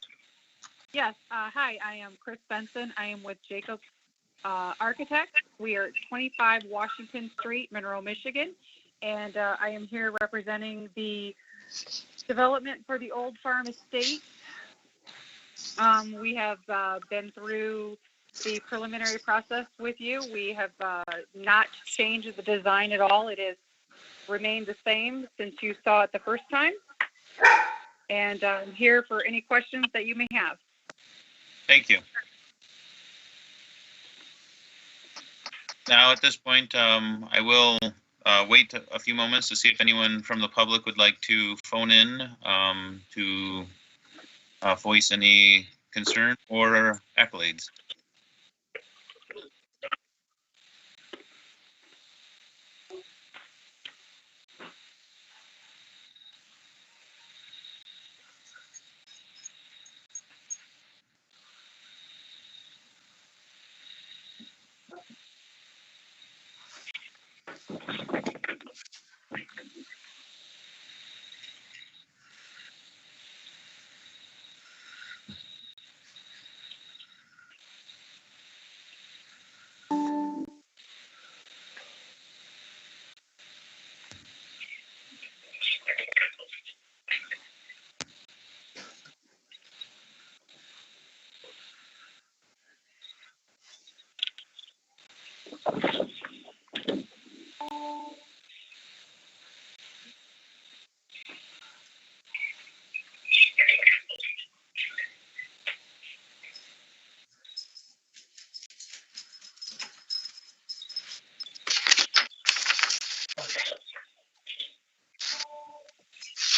hi, I am Chris Benson. I am with Jacobs Architects. We are at 25 Washington Street, Monroe, Michigan. And I am here representing the development for the Old Farm Estate. We have been through the preliminary process with you. We have not changed the design at all. It has remained the same since you saw it the first time. And I'm here for any questions that you may have. Thank you. Now, at this point, I will wait a few moments to see if anyone from the public would like to phone in to voice any concern or accolades.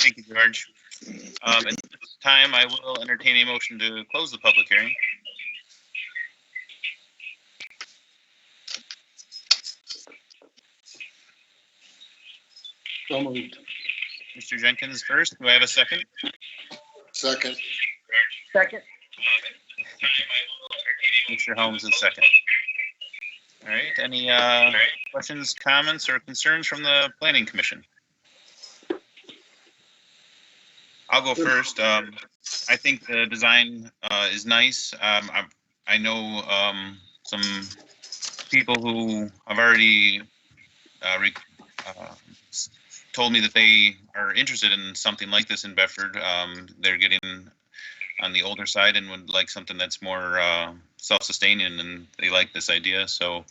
Thank you, George. At this time, I will entertain a motion to close the public hearing. So moved. Mr. Jenkins first. Do I have a second? Second. Second. Mr. Holmes is second. All right. Any questions, comments, or concerns from the Planning Commission? I'll go first. I think the design is nice. I know some people who have already told me that they are interested in something like this in Bedford. They're getting on the older side and would like something that's more self-sustaining, and they like this idea. So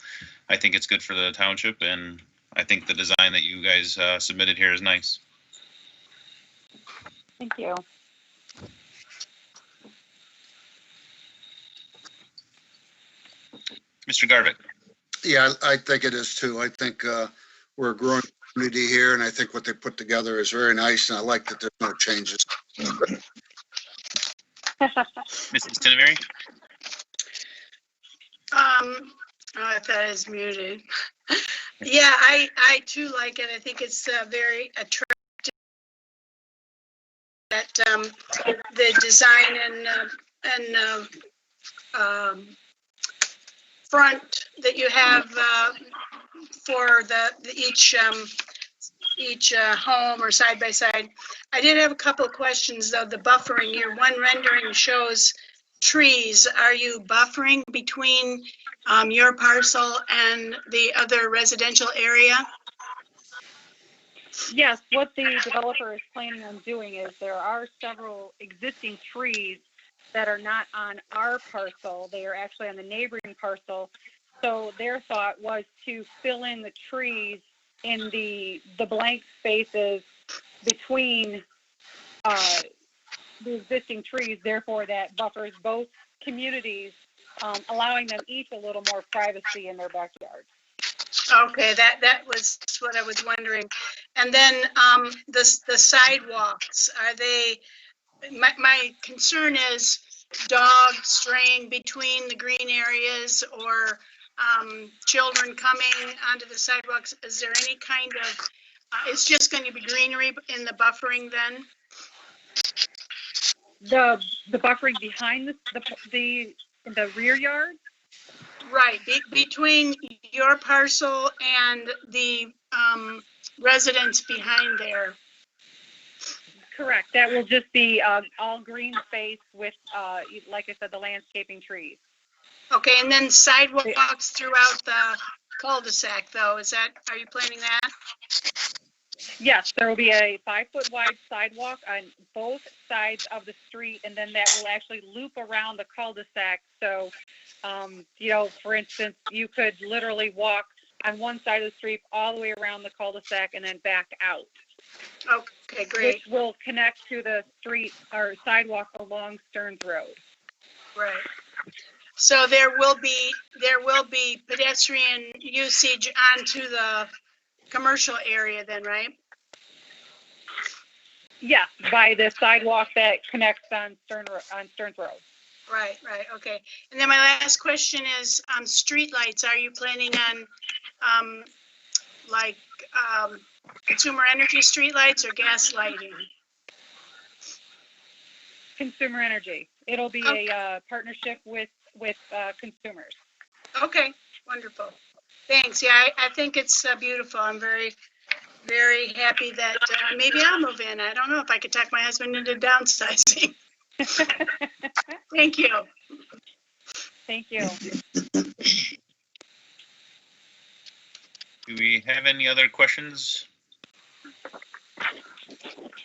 I think it's good for the township, and I think the design that you guys submitted here is nice. Thank you. Mr. Garvick. Yeah, I think it is too. I think we're a growing community here, and I think what they put together is very nice, and I like that there's no changes. Mrs. Tinneberry? I thought it was muted. Yeah, I too like it. I think it's very attractive. That the design and front that you have for each home or side by side. I did have a couple of questions though. The buffering, your one rendering shows trees. Are you buffering between your parcel and the other residential area? Yes, what the developer is planning on doing is there are several existing trees that are not on our parcel. They are actually on the neighboring parcel. So their thought was to fill in the trees in the blank spaces between the existing trees. Therefore, that buffers both communities, allowing them each a little more privacy in their backyard. Okay, that was what I was wondering. And then the sidewalks, are they, my concern is dogs straying between the green areas or children coming onto the sidewalks. Is there any kind of, it's just going to be greenery in the buffering then? The buffering behind the rear yard? Right, between your parcel and the residents behind there. Correct. That will just be all green space with, like I said, the landscaping trees. Okay, and then sidewalks throughout the cul-de-sac though, are you planning that? Yes, there will be a 5-foot wide sidewalk on both sides of the street, and then that will actually loop around the cul-de-sac. So, for instance, you could literally walk on one side of the street all the way around the cul-de-sac and then back out. Okay, great. Which will connect to the street or sidewalk along Stearns Road. Right. So there will be pedestrian usage onto the commercial area then, right? Yes, by the sidewalk that connects on Stearns Road. Right, okay. And then my last question is, streetlights, are you planning on, like, consumer energy streetlights or gas lighting? Consumer energy. It'll be a partnership with consumers. Okay, wonderful. Thanks. Yeah, I think it's beautiful. I'm very, very happy that maybe I'll move in. I don't know if I could talk my husband into downsizing. Thank you. Thank you. Do we have any other questions?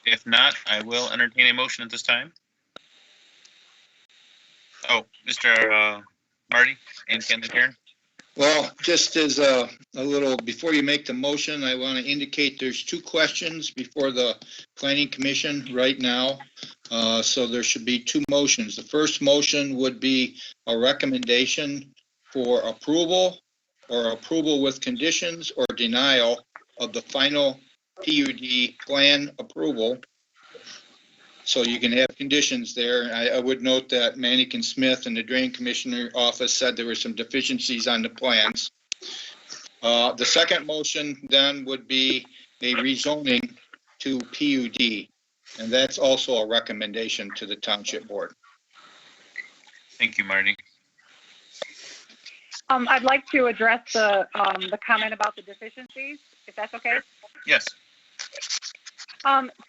If not, I will entertain a motion at this time. Oh, Mr. Marty and Karen. Well, just as a little, before you make the motion, I want to indicate there's 2 questions before the planning commission right now. So there should be 2 motions. The first motion would be a recommendation for approval or approval with conditions or denial of the final PUD plan approval. So you can have conditions there. I would note that Manikin Smith and the Drain Commissioner office said there were some deficiencies on the plans. The second motion then would be a rezoning to PUD, and that's also a recommendation to the Township Board. Thank you, Marty. I'd like to address the comment about the deficiencies, if that's okay. Yes.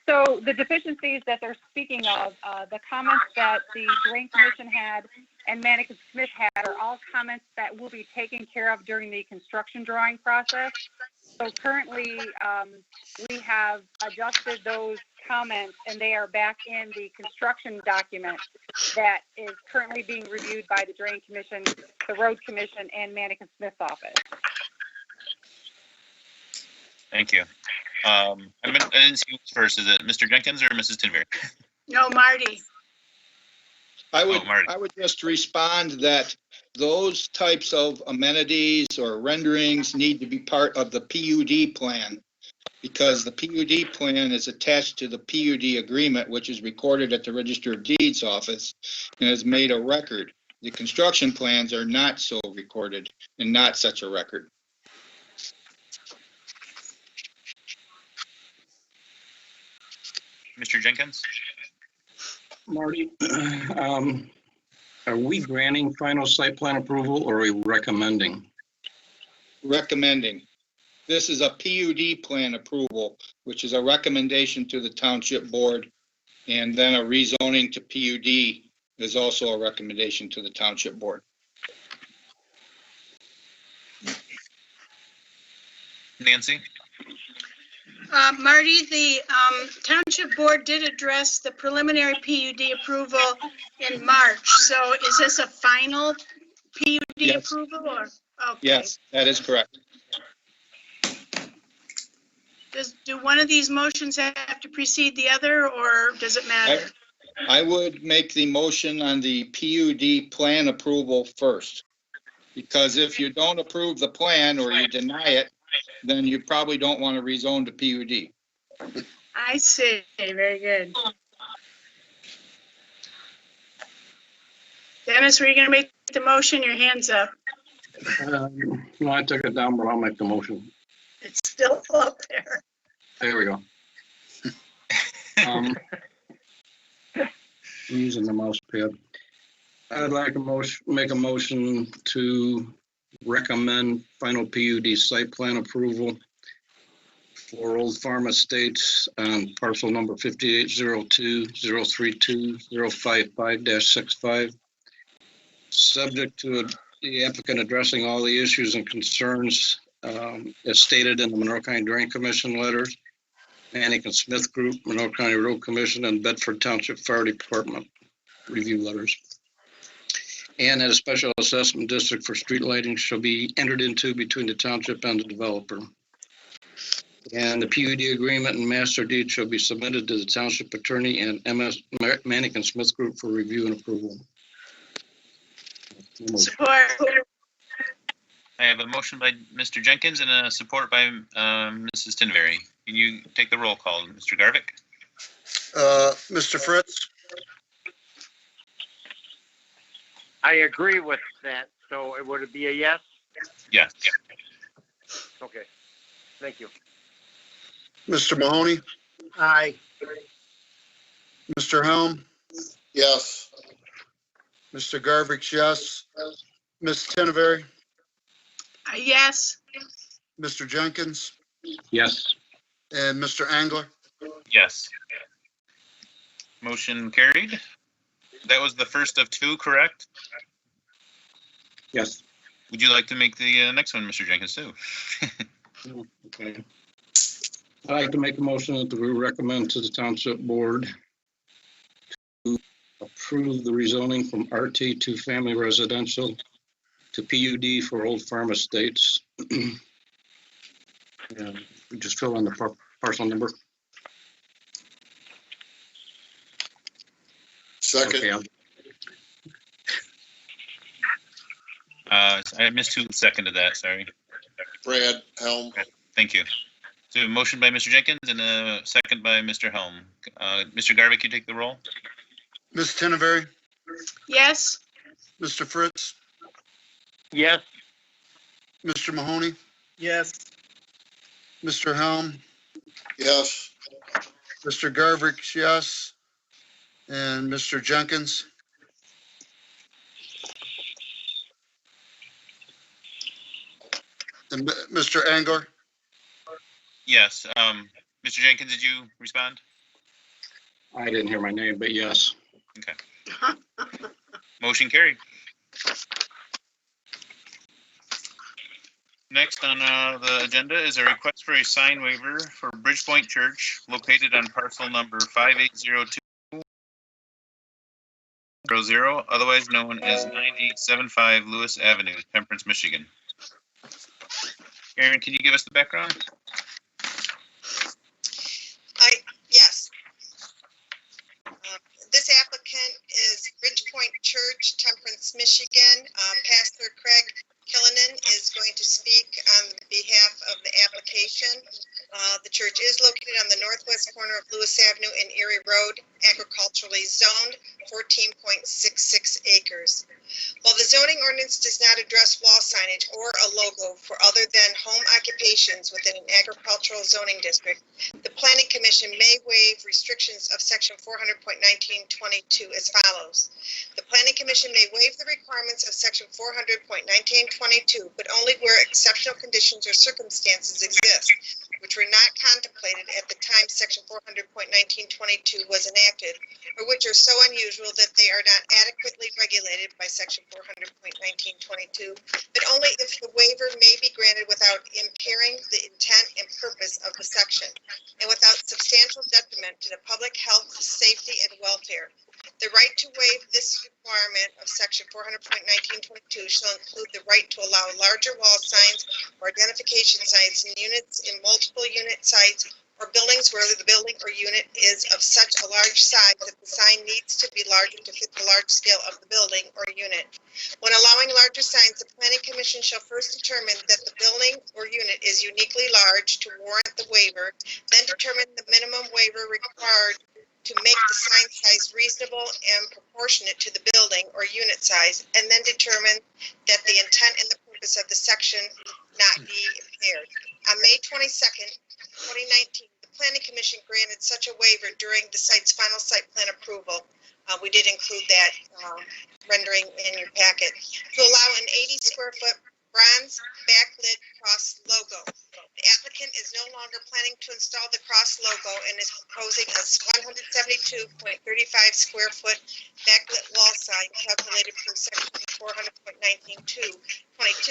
So the deficiencies that they're speaking of, the comments that the Drain Commission had and Manikin Smith had are all comments that will be taken care of during the construction drawing process. So currently, we have adjusted those comments and they are back in the construction document that is currently being reviewed by the Drain Commission, the Road Commission, and Manikin Smith's office. Thank you. I didn't see who's first. Is it Mr. Jenkins or Mrs. Tinberry? No, Marty. I Marty. would just respond that those types of amenities or renderings need to be part of the PUD plan, because the PUD plan is attached to the PUD agreement, which is recorded at the Register of Deeds office and is made a record. The construction plans are not so recorded and not such a record. Mr. Jenkins? Marty, are we granting final site plan approval or are we recommending? Recommending. This is a PUD plan approval, which is a recommendation to the Township Board, and then a rezoning to PUD is also a recommendation to the Township Board. Nancy? Marty, the Township Board did address the preliminary PUD approval in March. So is this a final PUD Yes. approval or? Okay. Yes, that is correct. Do one of these motions have to precede the other or does it matter? I would make the motion on the PUD plan approval first, because if you don't approve the plan or you deny it, then you probably don't want to rezone to PUD. I see. Very good. Dennis, were you going to make the motion? Your hand's up. No, I took it down, but I'll make the motion. It's still up there. There we go. I'm using the mouse pad. I'd like to make a motion to recommend final PUD site plan approval for Old Farm Estates on parcel number 5802-032-055-65, subject to the applicant addressing all the issues and concerns as stated in the Monroe County Drain Commission letters, Manikin Smith Group, Monroe County Road Commission, and Bedford Township Fire Department review letters. And that a special assessment district for street lighting shall be entered into between the township and the developer. And the PUD agreement and master deed shall be submitted to the township attorney and Manikin Smith Group for review and approval. Support. I have a motion by Mr. Jenkins and a support by Mrs. Tinberry. Can you take the roll call, Mr. Garvick? Mr. Fritz, I agree with that, so it would be a yes? Yes. Okay, thank you. Mr. Mahoney, Aye. Mr. Helm, Yes. Mr. Garvick, yes. Ms. Tinberry, Yes, Mr. Jenkins, Yes. and Mr. Angler. Yes. Motion carried. That was the first of two, correct? Yes. Would you like to make the next one, Mr. Jenkins, too? Okay. I'd like to make a motion that we recommend to the township board to approve the rezoning from RT to family residential to PUD for Old Farm Estates. And we just fill in the parcel number. Second. Okay, I missed who seconded that, sorry. Brad Helm. Thank you. So a motion by Mr. Jenkins and a second by Mr. Helm. Mr. Garvick, you take the roll? Ms. Tinberry, yes, Mr. Fritz, Yes, Mr. Mahoney, Yes. Mr. Helm, Yes. Mr. Garvick, yes. And Mr. Jenkins. And Mr. Angler. Yes. Mr. Jenkins, did you respond? I didn't hear my name, but yes. Motion carried. Next on the agenda is a request for a sign waiver for Bridgepoint Church located on parcel number 580200, otherwise known as 9875 Lewis Avenue, Temperance, Michigan. Aaron, can you give us the background? Yes. This applicant is Bridgepoint Church, Temperance, Michigan. Pastor Craig Killinan is going to speak on behalf of the application. The church is located on the northwest corner of Lewis Avenue and Erie Road, agriculturally zoned, 14.66 acres. While the zoning ordinance does not address wall signage or a logo for other than home occupations within an agricultural zoning district, the Planning Commission may waive restrictions of Section 400.1922 as follows. The Planning Commission may waive the requirements of Section 400.1922, but only where exceptional conditions or circumstances exist, which were not contemplated at the time Section 400.1922 was enacted, or which are so unusual that they are not adequately regulated by Section 400.1922, but only if the waiver may be granted without impairing the intent and purpose of the section, and without substantial detriment to the public health, safety, and welfare. The right to waive this requirement of Section 400.1922 shall include the right to allow larger wall signs or identification signs in units in multiple unit sites or buildings where the building or unit is of such a large size that the sign needs to be larger to fit the large scale of the building or unit. When allowing larger signs, the Planning Commission shall first determine that the building or unit is uniquely large to warrant the waiver, then determine the minimum waiver required to make the sign size reasonable and proportionate to the building or unit size, and then determine that the intent and the purpose of the section not be impaired. On May 22nd, 2019, the Planning Commission granted such a waiver during the site's final site plan approval. We did include that rendering in your packet, to allow an 80 square foot bronze backlit cross logo. The applicant is no longer planning to install the cross logo and is proposing a 172.35 square foot backlit wall sign calculated per section 400.1922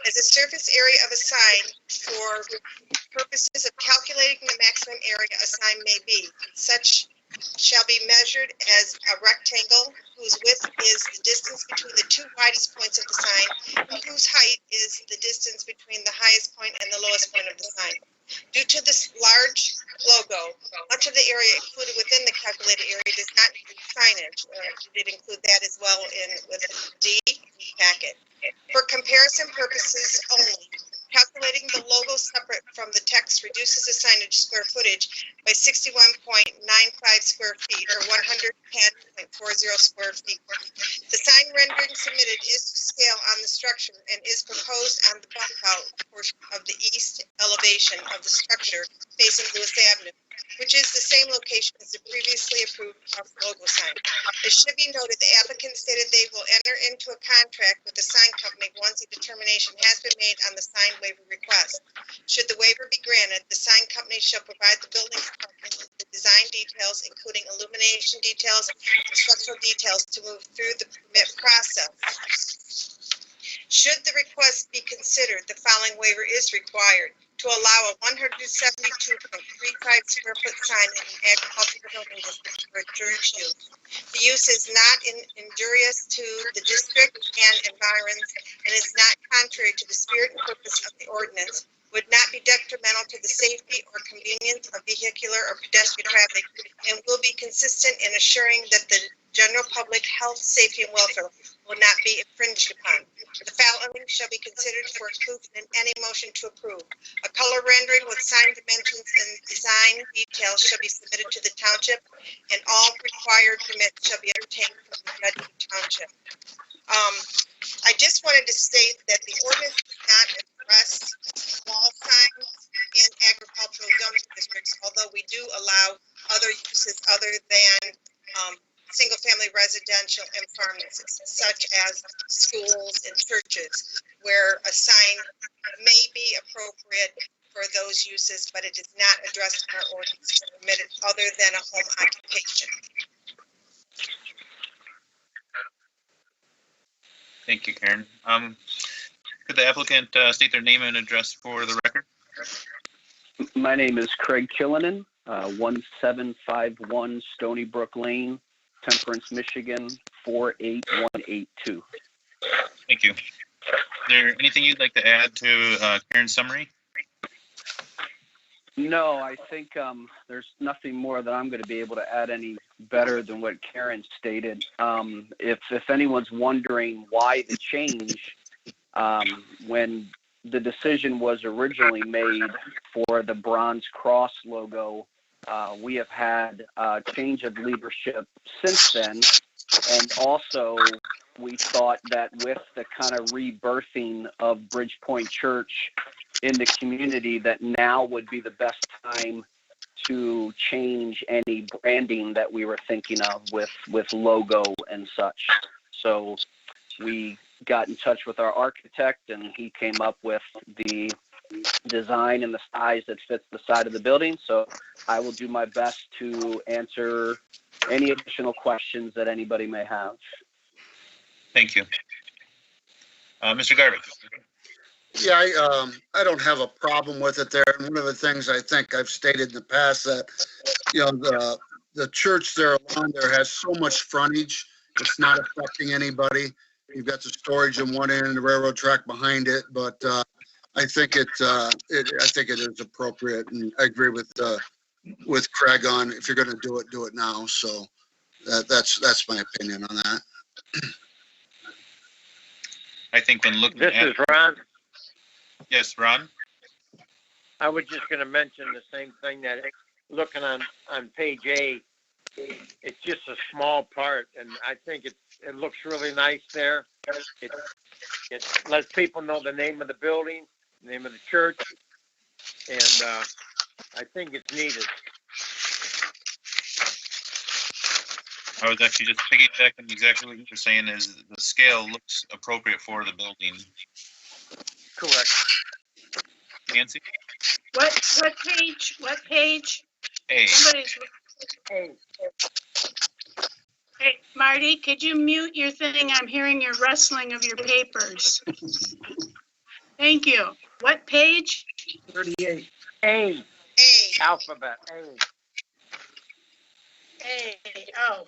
as a surface area of a sign for purposes of calculating the maximum area a sign may be. Such shall be measured as a rectangle whose width is the distance between the two widest points of the sign and whose height is the distance between the highest point and the lowest point of the sign. Due to this large logo, much of the area included within the calculated area does not include signage. We did include that as well with the D packet. For comparison purposes only, calculating the logo separate from the text reduces the signage square footage by 61.95 square feet or 110.40 square feet. The sign rendering submitted is to scale on the structure and is proposed on the bump out portion of the east elevation of the structure facing Lewis Avenue, which is the same location as the previously approved logo sign. It should be noted the applicant stated they will enter into a contract with the sign company once a determination has been made on the sign waiver request. Should the waiver be granted, the sign company shall provide the building department with the design details, including illumination details and structural details to move through the permit process. Should the request be considered, the following waiver is required: to allow a 172.35 square foot sign in an agricultural building district for church use. The use is not injurious to the district and environs and is not contrary to the spirit and purpose of the ordinance, would not be detrimental to the safety or convenience of vehicular or pedestrian traffic, and will be consistent in assuring that the general public health, safety, and welfare will not be infringed upon. The following shall be considered for inclusion in any motion to approve. A color rendering with sign dimensions and design details shall be submitted to the township, and all required permits shall be obtained from the Bedford Township. I just wanted to state that the ordinance does not address wall signs in agricultural zoning districts, although we do allow other uses other than single-family residential and farm uses, such as schools and churches, where a sign may be appropriate for those uses, but it is not addressed in our ordinance permitted other than a home occupation. Thank you, Karen. Could the applicant state their name and address for the record? My name is Craig Killinen, 1751 Stony Brook Lane, Temperance, Michigan, 48182. Thank you. Is there anything you'd like to add to Karen's summary? No, I think there's nothing more that I'm going to be able to add any better than what Karen stated. If anyone's wondering why the change, when the decision was originally made for the bronze cross logo, we have had a change of leadership since then. And also, we thought that with the kind of rebirthing of Bridgepoint Church in the community, that now would be the best time to change any branding that we were thinking of with logo and such. So we got in touch with our architect, and he came up with the design and the size that fits the side of the building. So I will do my best to answer any additional questions that anybody may have. Thank you. Mr. Garvey. Yeah, I don't have a problem with it there. And one of the things I think I've stated in the past that, you know, the church there along there has so much frontage, it's not affecting anybody. You've got the storage on one end and the railroad track behind it, but I think I think it is appropriate, and I agree with Craig on if you're going to do it now. So that's my opinion on that. I think when looking This at... is Ron. Yes, Ron? I was just gonna mention the same thing, that looking on page A, it's just a small part, and I think it looks really nice there. It lets people know the name of the building, the name of the church, and I think it's needed. I was actually just piggybacking exactly what you're saying, is the scale looks appropriate for the building. Correct. Nancy? What page? What page? A. Somebody's. Hey, Hey, Marty, could you mute your thing? I'm hearing your rustling of your papers. Thank you. What page? 38. A, A. alphabet, A. Hey, oh.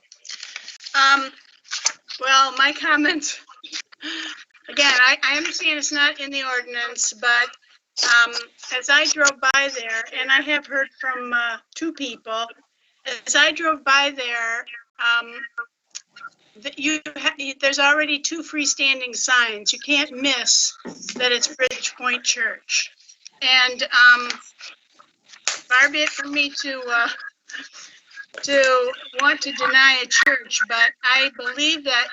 Well, my comments, again, I understand it's not in the ordinance, but as I drove by there, and I have heard from two people, as I drove by there, there's already 2 freestanding signs. You can't miss that it's Bridgepoint Church. And far be it from me to want to deny a church, but I believe that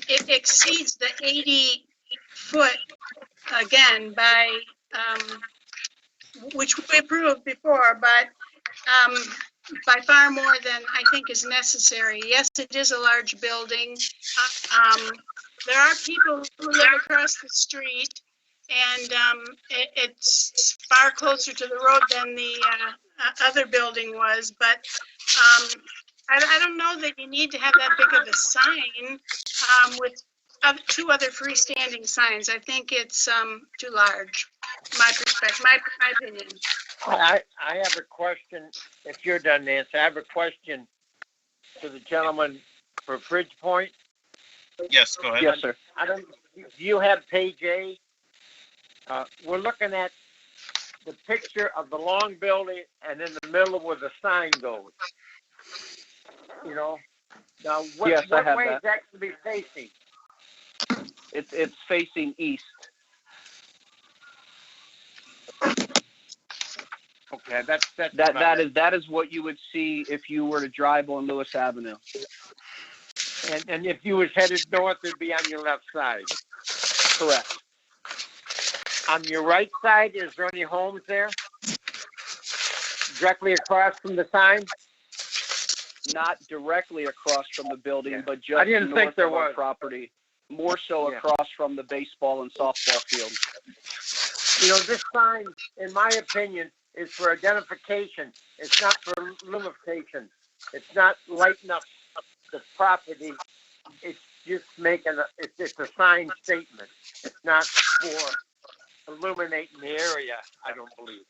it exceeds the 80-foot again by, which we approved before, but by far more than I think is necessary. Yes, it is a large building. There are people who live across the street, and it's far closer to the road than the other building was, but I don't know that you need to have that big of a sign with 2 other freestanding signs. I think it's too large, my perspective, my opinion. I have a question. If you're done, Nancy, I have a question to the gentleman for Bridgepoint. Yes, go ahead. Yes, sir. Do you have page A? We're looking at the picture of the long building and in the middle of where the sign goes. You know, now what Yes, I have way that. is that to be facing? It's facing east. Okay, that's That is what you would see if you were to drive on Lewis Avenue. And if you was headed north, it'd be on your left side. Correct. On your right side, is there any homes there? Directly across from the sign? Not directly across from the building, Yeah. but just I didn't north think there of our was. property. More so Yeah. across from the baseball and softball field. You know, this sign, in my opinion, is for identification. It's not for limitation. It's not lighting up the property. It's just it's a sign statement. It's not for illuminating the area, I don't believe.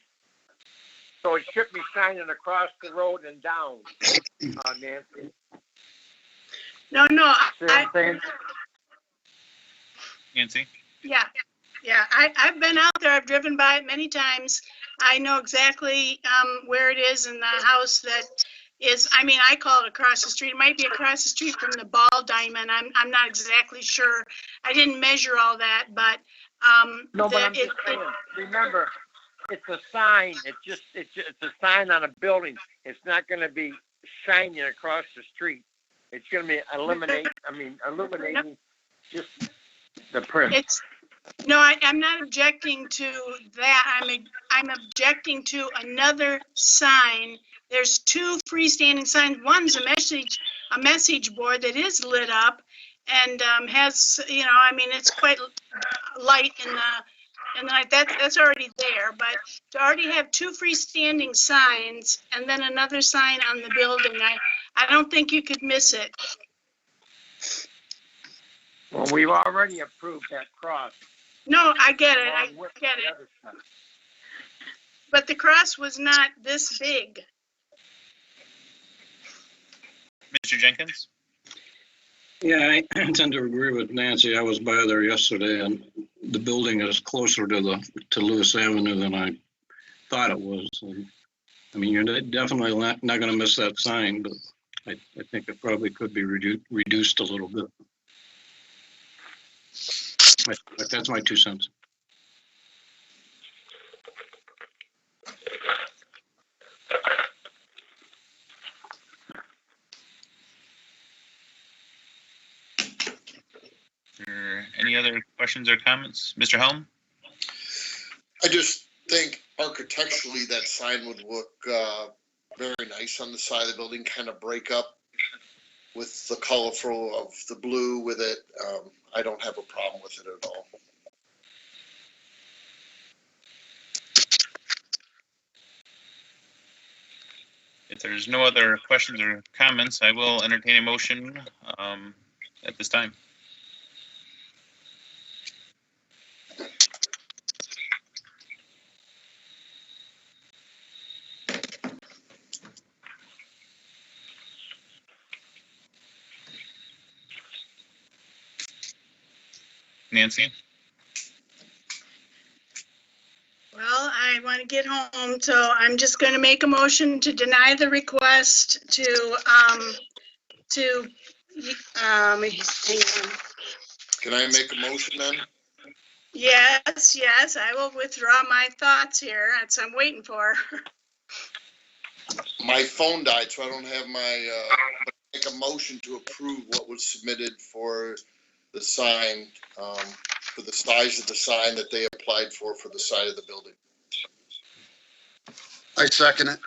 So it should be shining across the road and down, Nancy. No, See what I'm saying? Nancy? yeah. I've been out there. I've driven by it many times. I know exactly where it is in the house that is, I mean, I call it across the street. It might be across the street from the ball diamond. I'm not exactly sure. I didn't measure all that, but No, but I'm just saying, remember, it's a sign. It's a sign on a building. It's not going to be shining across the street. It's going to be illuminating just the print. No, I'm not objecting to that. I'm objecting to another sign. There's 2 freestanding signs. One's a message board that is lit up and has, you know, I mean, it's quite light in the night. That's already there. But to already have 2 freestanding signs and then another sign on the building, I don't think you could miss it. Well, we've already approved that cross. No, I get it. I along with get the it. other stuff. But the cross was not this big. Mr. Jenkins? Yeah, I tend to agree with Nancy. I was by there yesterday and the building is closer to Lewis Avenue than I thought it was. And, I mean, you're definitely not going to miss that sign, but I think it probably could be reduced a little bit. But that's my 2 cents. Any other questions or comments? Mr. Helm? I just think architecturally that sign would look very nice on the side of the building, kind of break up with the colorful of the blue with it. I don't have a problem with it at all. If there's no other questions or comments, I will entertain a motion at this time. Nancy? Well, I want to get home, so I'm just going to make a motion to deny the request to to, hang on. Can I make a motion then? Yes, yes, I will withdraw my thoughts here. That's what I'm waiting for. My phone died, so I don't have my, make a motion to approve what was submitted for the sign, for the size of the sign that they applied for the side of the building. I second it.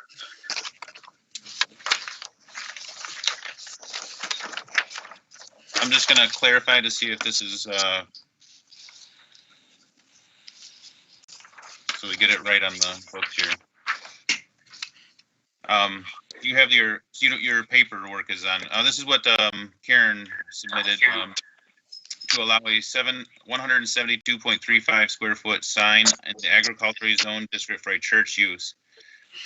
I'm just gonna clarify to see if this is, so we get it right on the books here. You have your paperwork is on, this is what, Karen submitted, to allow a 172.35 square foot sign in the agriculturally zoned district for a church use.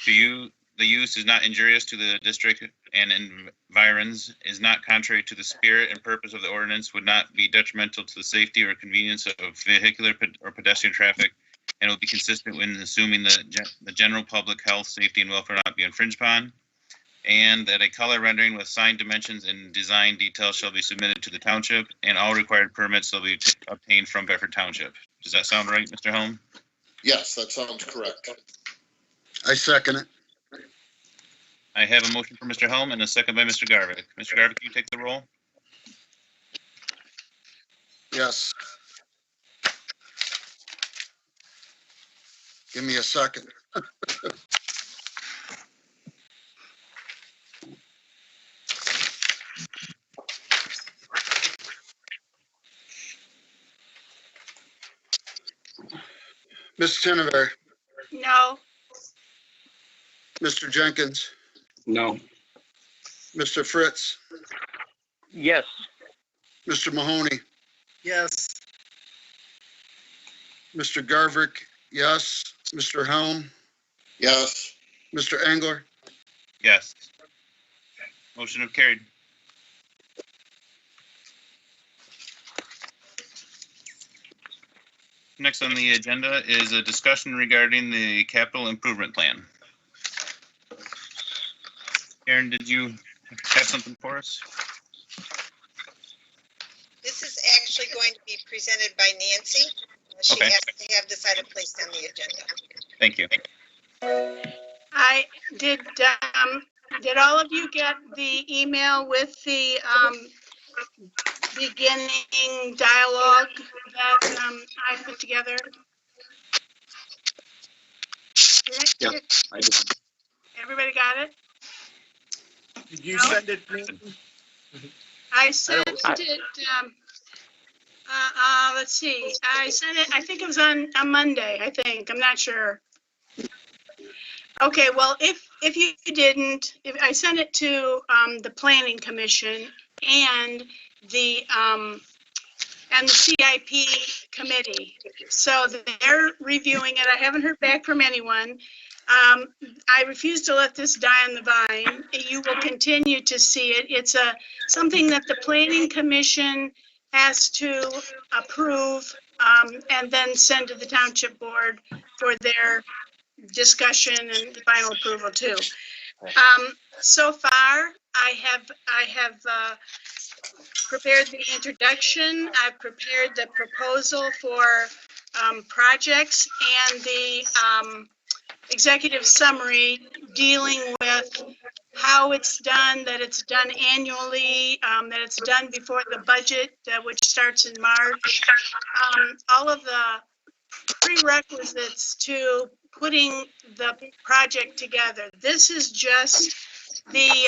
To you, the use is not injurious to the district and environs, is not contrary to the spirit and purpose of the ordinance, would not be detrimental to the safety or convenience of vehicular or pedestrian traffic, and will be consistent when assuming the general public health, safety, and welfare not be infringed upon. And that a color rendering with sign dimensions and design details shall be submitted to the township, and all required permits shall be obtained from Bedford Township. Does that sound right, Mr. Helm? Yes, that sounds correct. I second it. I have a motion for Mr. Helm and a second by Mr. Garvick. Mr. Garvick, can you take the roll? Yes. Give me a second. Ms. Tinever, No, Mr. Jenkins, No. Mr. Fritz, Yes. Mr. Mahoney, Yes. Mr. Garvick, yes. Mr. Helm, Yes, Mr. Engler, Yes. Motion have carried. Next on the agenda is a discussion regarding the capital improvement plan. Karen, did you have something for us? This is actually going to be presented by Nancy. She Okay. asked to have this item placed on the agenda. Thank you. I did all of you get the email with the, beginning dialogue that, I put together? Yeah. I did. Everybody got it? Did you send it, Nancy? I sent it, let's see, I sent it, I think it was on Monday, I think, I'm not sure. Okay, well, if you didn't, if I sent it to, the planning commission and the CIP committee. So they're reviewing it. I haven't heard back from anyone. I refuse to let this die on the vine. You will continue to see it. It's something that the planning commission has to approve, and then send to the township board for their discussion and final approval too. So far, I have prepared the introduction. I've prepared the proposal for projects and the executive summary dealing with how it's done, that it's done annually, that it's done before the budget, which starts in March. All of the prerequisites to putting the project together. This is just the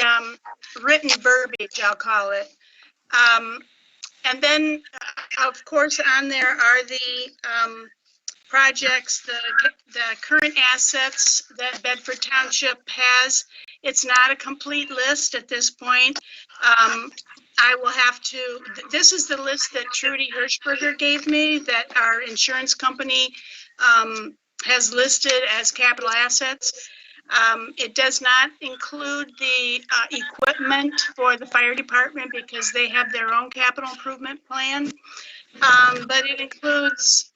written verbiage, I'll call it. And then, of course, on there are the projects, the current assets that Bedford Township has. It's not a complete list at this point. I will have to, this is the list that Trudy Hirschberger gave me that our insurance company has listed as capital assets. It does not include the equipment for the fire department because they have their own capital improvement plan. But it includes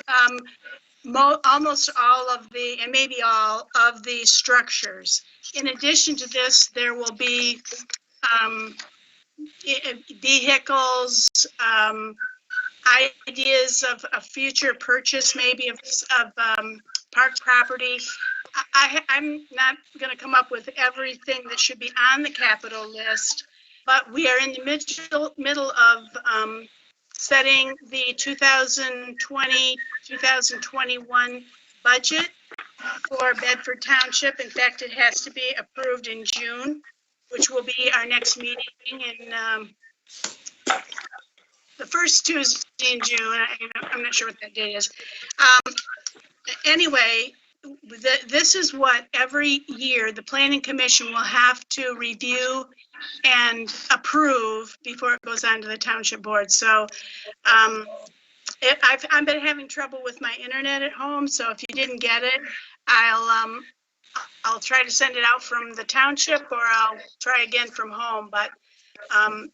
almost all of the, and maybe all of the structures. In addition to this, there will be vehicles, ideas of a future purchase, maybe of park property. I'm not going to come up with everything that should be on the capital list, but we are in the middle of setting the 2020, 2021 budget for Bedford Township. In fact, it has to be approved in June, which will be our next meeting in the first Tuesday in June. I'm not sure what that date is. Anyway, this is what every year the Planning Commission will have to review and approve before it goes on to the Township Board. So I've been having trouble with my internet at home, so if you didn't get it, I'll try to send it out from the township, or I'll try again from home. But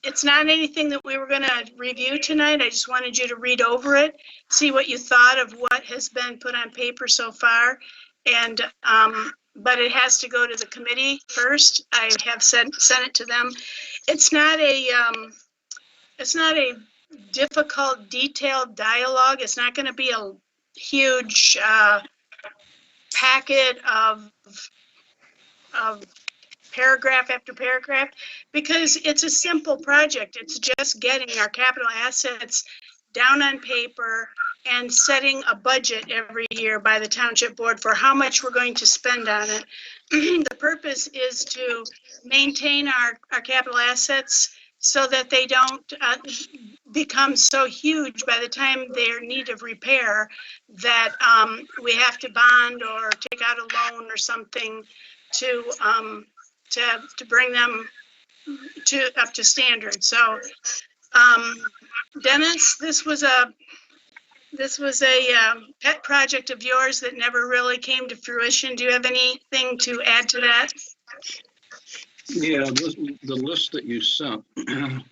it's not anything that we were going to review tonight. I just wanted you to read over it, see what you thought of what has been put on paper so far. And but it has to go to the committee first. I have sent it to them. It's not a difficult, detailed dialogue. It's not going to be a huge packet of paragraph after paragraph, because it's a simple project. It's just getting our capital assets down on paper and setting a budget every year by the Township Board for how much we're going to spend on it. The purpose is to maintain our capital assets so that they don't become so huge by the time they're in need of repair that we have to bond or take out a loan or something to bring them up to standard. So, Dennis, this was a pet project of yours that never really came to fruition. Do you have anything to add to that? Yeah, the list that you sent,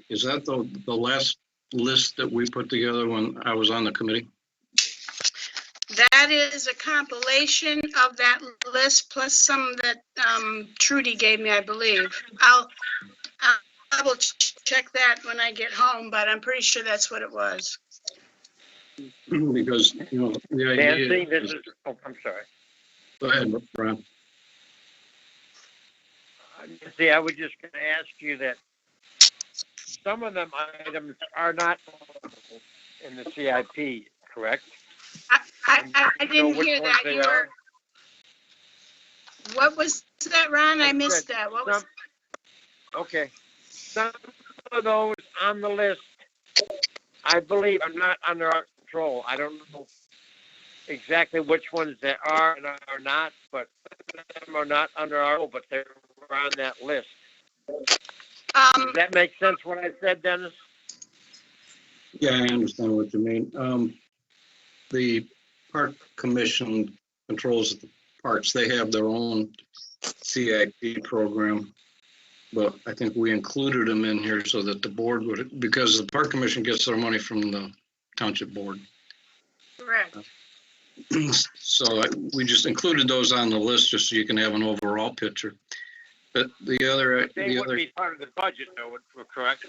is that the last list that we put together when I was on the committee? That is a compilation of that list plus some that Trudy gave me, I believe. I'll double check that when I get home, but I'm pretty sure that's what it was. Because, the idea Nancy, is, I'm sorry. Go ahead, Brian. See, I was just going to ask you that some of them items are not in the CIP, correct? I didn't hear that. What was that, Ron? I missed that. What was? Okay. Some of those on the list, I believe, are not under our control. I don't know exactly which ones they are and are not, but some of them are not under our control, but they're on that list. Does that make sense what I said, Dennis? Yeah, I understand what you mean. The Park Commission controls the parks. They have their own CIP program, but I think we included them in here so that the board would, because the Park Commission gets their money from the Township Board. Correct. So we just included those on the list just so you can have an overall picture. But they would be part of the budget, though, correct?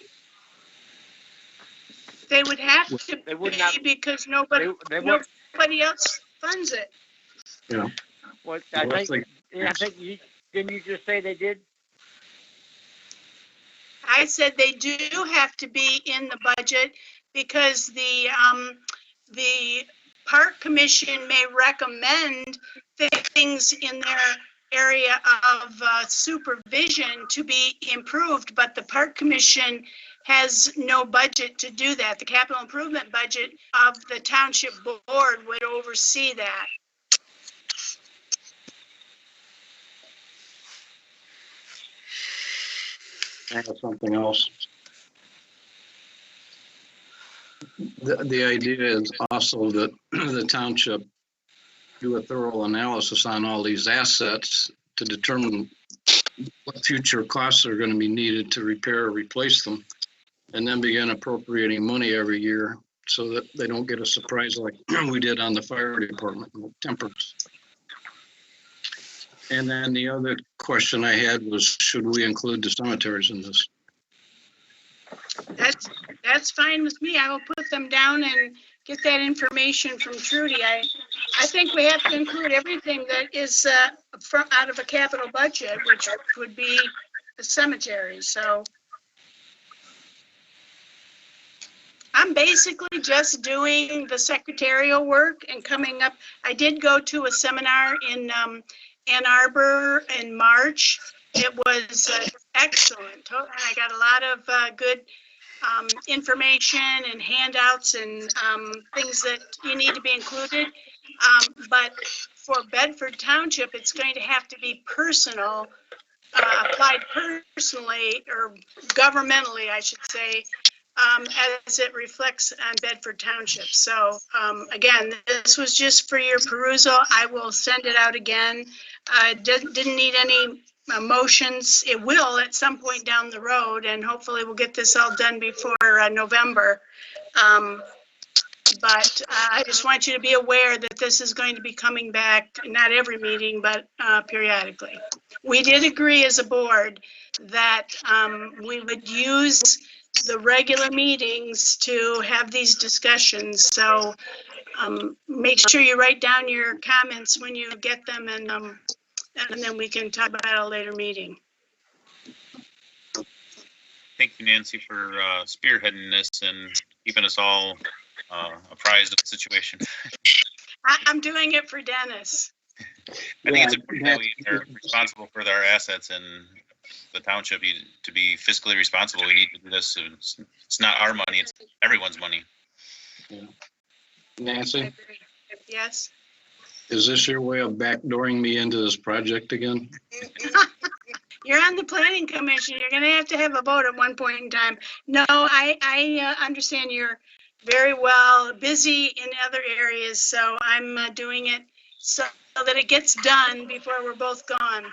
They would have to be because nobody else funds it. Yeah. Well, I think didn't you just say they did? I said they do have to be in the budget because the Park Commission may recommend things in their area of supervision to be improved, but the Park Commission has no budget to do that. The capital improvement budget of the Township Board would oversee that. I have something else. The idea is also that the township do a thorough analysis on all these assets to determine what future costs are going to be needed to repair or replace them, and then begin appropriating money every year so that they don't get a surprise like we did on the fire department with tempers. And then the other question I had was, should we include the cemeteries in this? That's fine with me. I will put them down and get that information from Trudy. I think we have to include everything that is from out of a capital budget, which would be the cemetery. So I'm basically just doing the secretarial work and coming up. I did go to a seminar in Ann Arbor in March. It was excellent. I got a lot of good information and handouts and things that you need to be included. But for Bedford Township, it's going to have to be personal, applied personally or governmentally, I should say, as it reflects on Bedford Township. So again, this was just for your perusal. I will send it out again. Didn't need any motions. It will at some point down the road, and hopefully we'll get this all done before November. But I just want you to be aware that this is going to be coming back, not every meeting, but periodically. We did agree as a board that we would use the regular meetings to have these discussions. So make sure you write down your comments when you get them, and then we can talk about it at a later meeting. Thank you, Nancy, for spearheading this and keeping us all apprised of the situation. I'm doing it for Dennis. I think it's important that we are responsible for our assets, and the township to be fiscally responsible. We need to do this. It's not our money, it's everyone's money. Yeah. Nancy, Yes. is this your way of backdooring me into this project again? You're on the planning commission. You're going to have a vote at one point in time. No, I understand you're very well busy in other areas, so I'm doing it so that it gets done before we're both gone.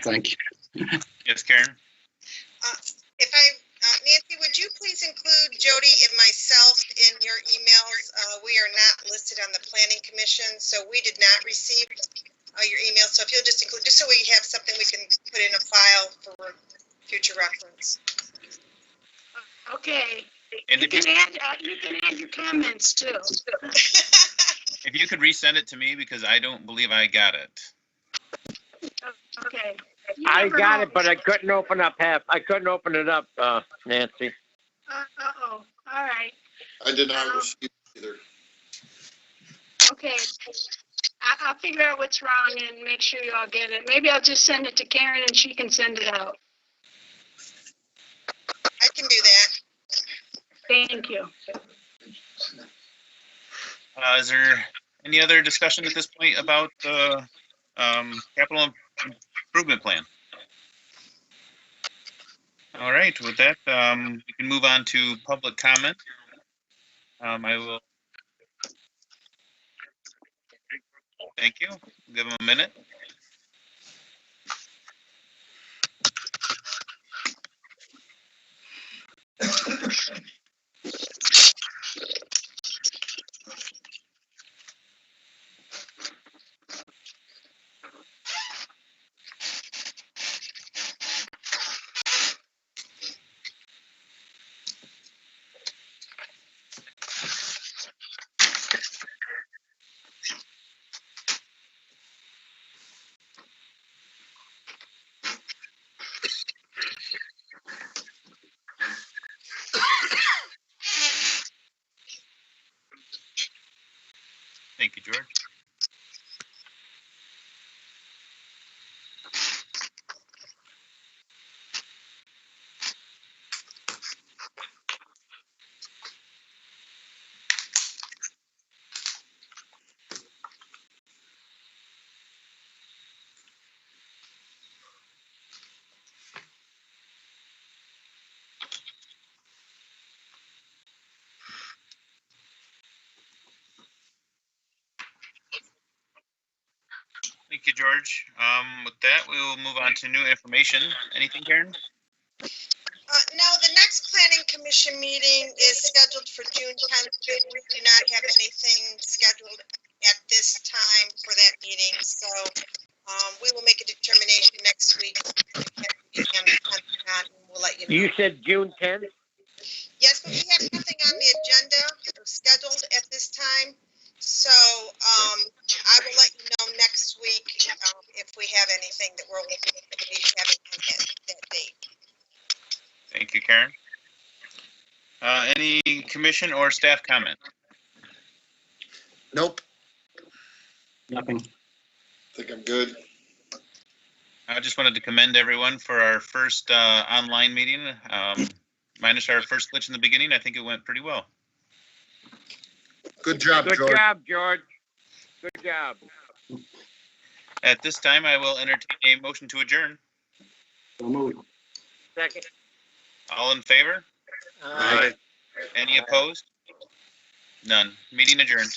Thank you. Yes, Karen? Nancy, would you please include Jody and myself in your emails? We are not listed on the planning commission, so we did not receive your email. So if you'll just include, just so we have something we can put in a file for future reference. Okay. And you can add your comments too. If you could resend it to me, because I don't believe I got it. Okay. I got it, but I couldn't open up I couldn't open it up, Nancy. Uh-oh. All right. I did not receive it either. Okay. I'll figure out what's wrong and make sure you all get it. Maybe I'll just send it to Karen and she can send it out. I can do that. Thank you. Is there any other discussion at this point about the capital improvement plan? All right, with that, we can move on to public comment. I will. Thank you. Give them a minute. Thank you, George. Thank you, George. With that, we will move on to new information. Anything, Karen? No, the next planning commission meeting is scheduled for June 10th. We do not have anything scheduled at this time for that meeting, so we will make a determination next week. And we'll let you know. You said June 10th? Yes, but we have nothing on the agenda or scheduled at this time. So, I will let you know next week, if we have anything that we'll be having on that date. Thank you, Karen. Any commission or staff comment? Nope. Nothing. Think I'm good. I just wanted to commend everyone for our first online meeting. Minus our first glitch in the beginning, I think it went pretty well. Good job, Good George. job, George. Good job. At this time, I will entertain a motion to adjourn. So moved. Second. All in favor? Aye. Any opposed? None. Meeting adjourned.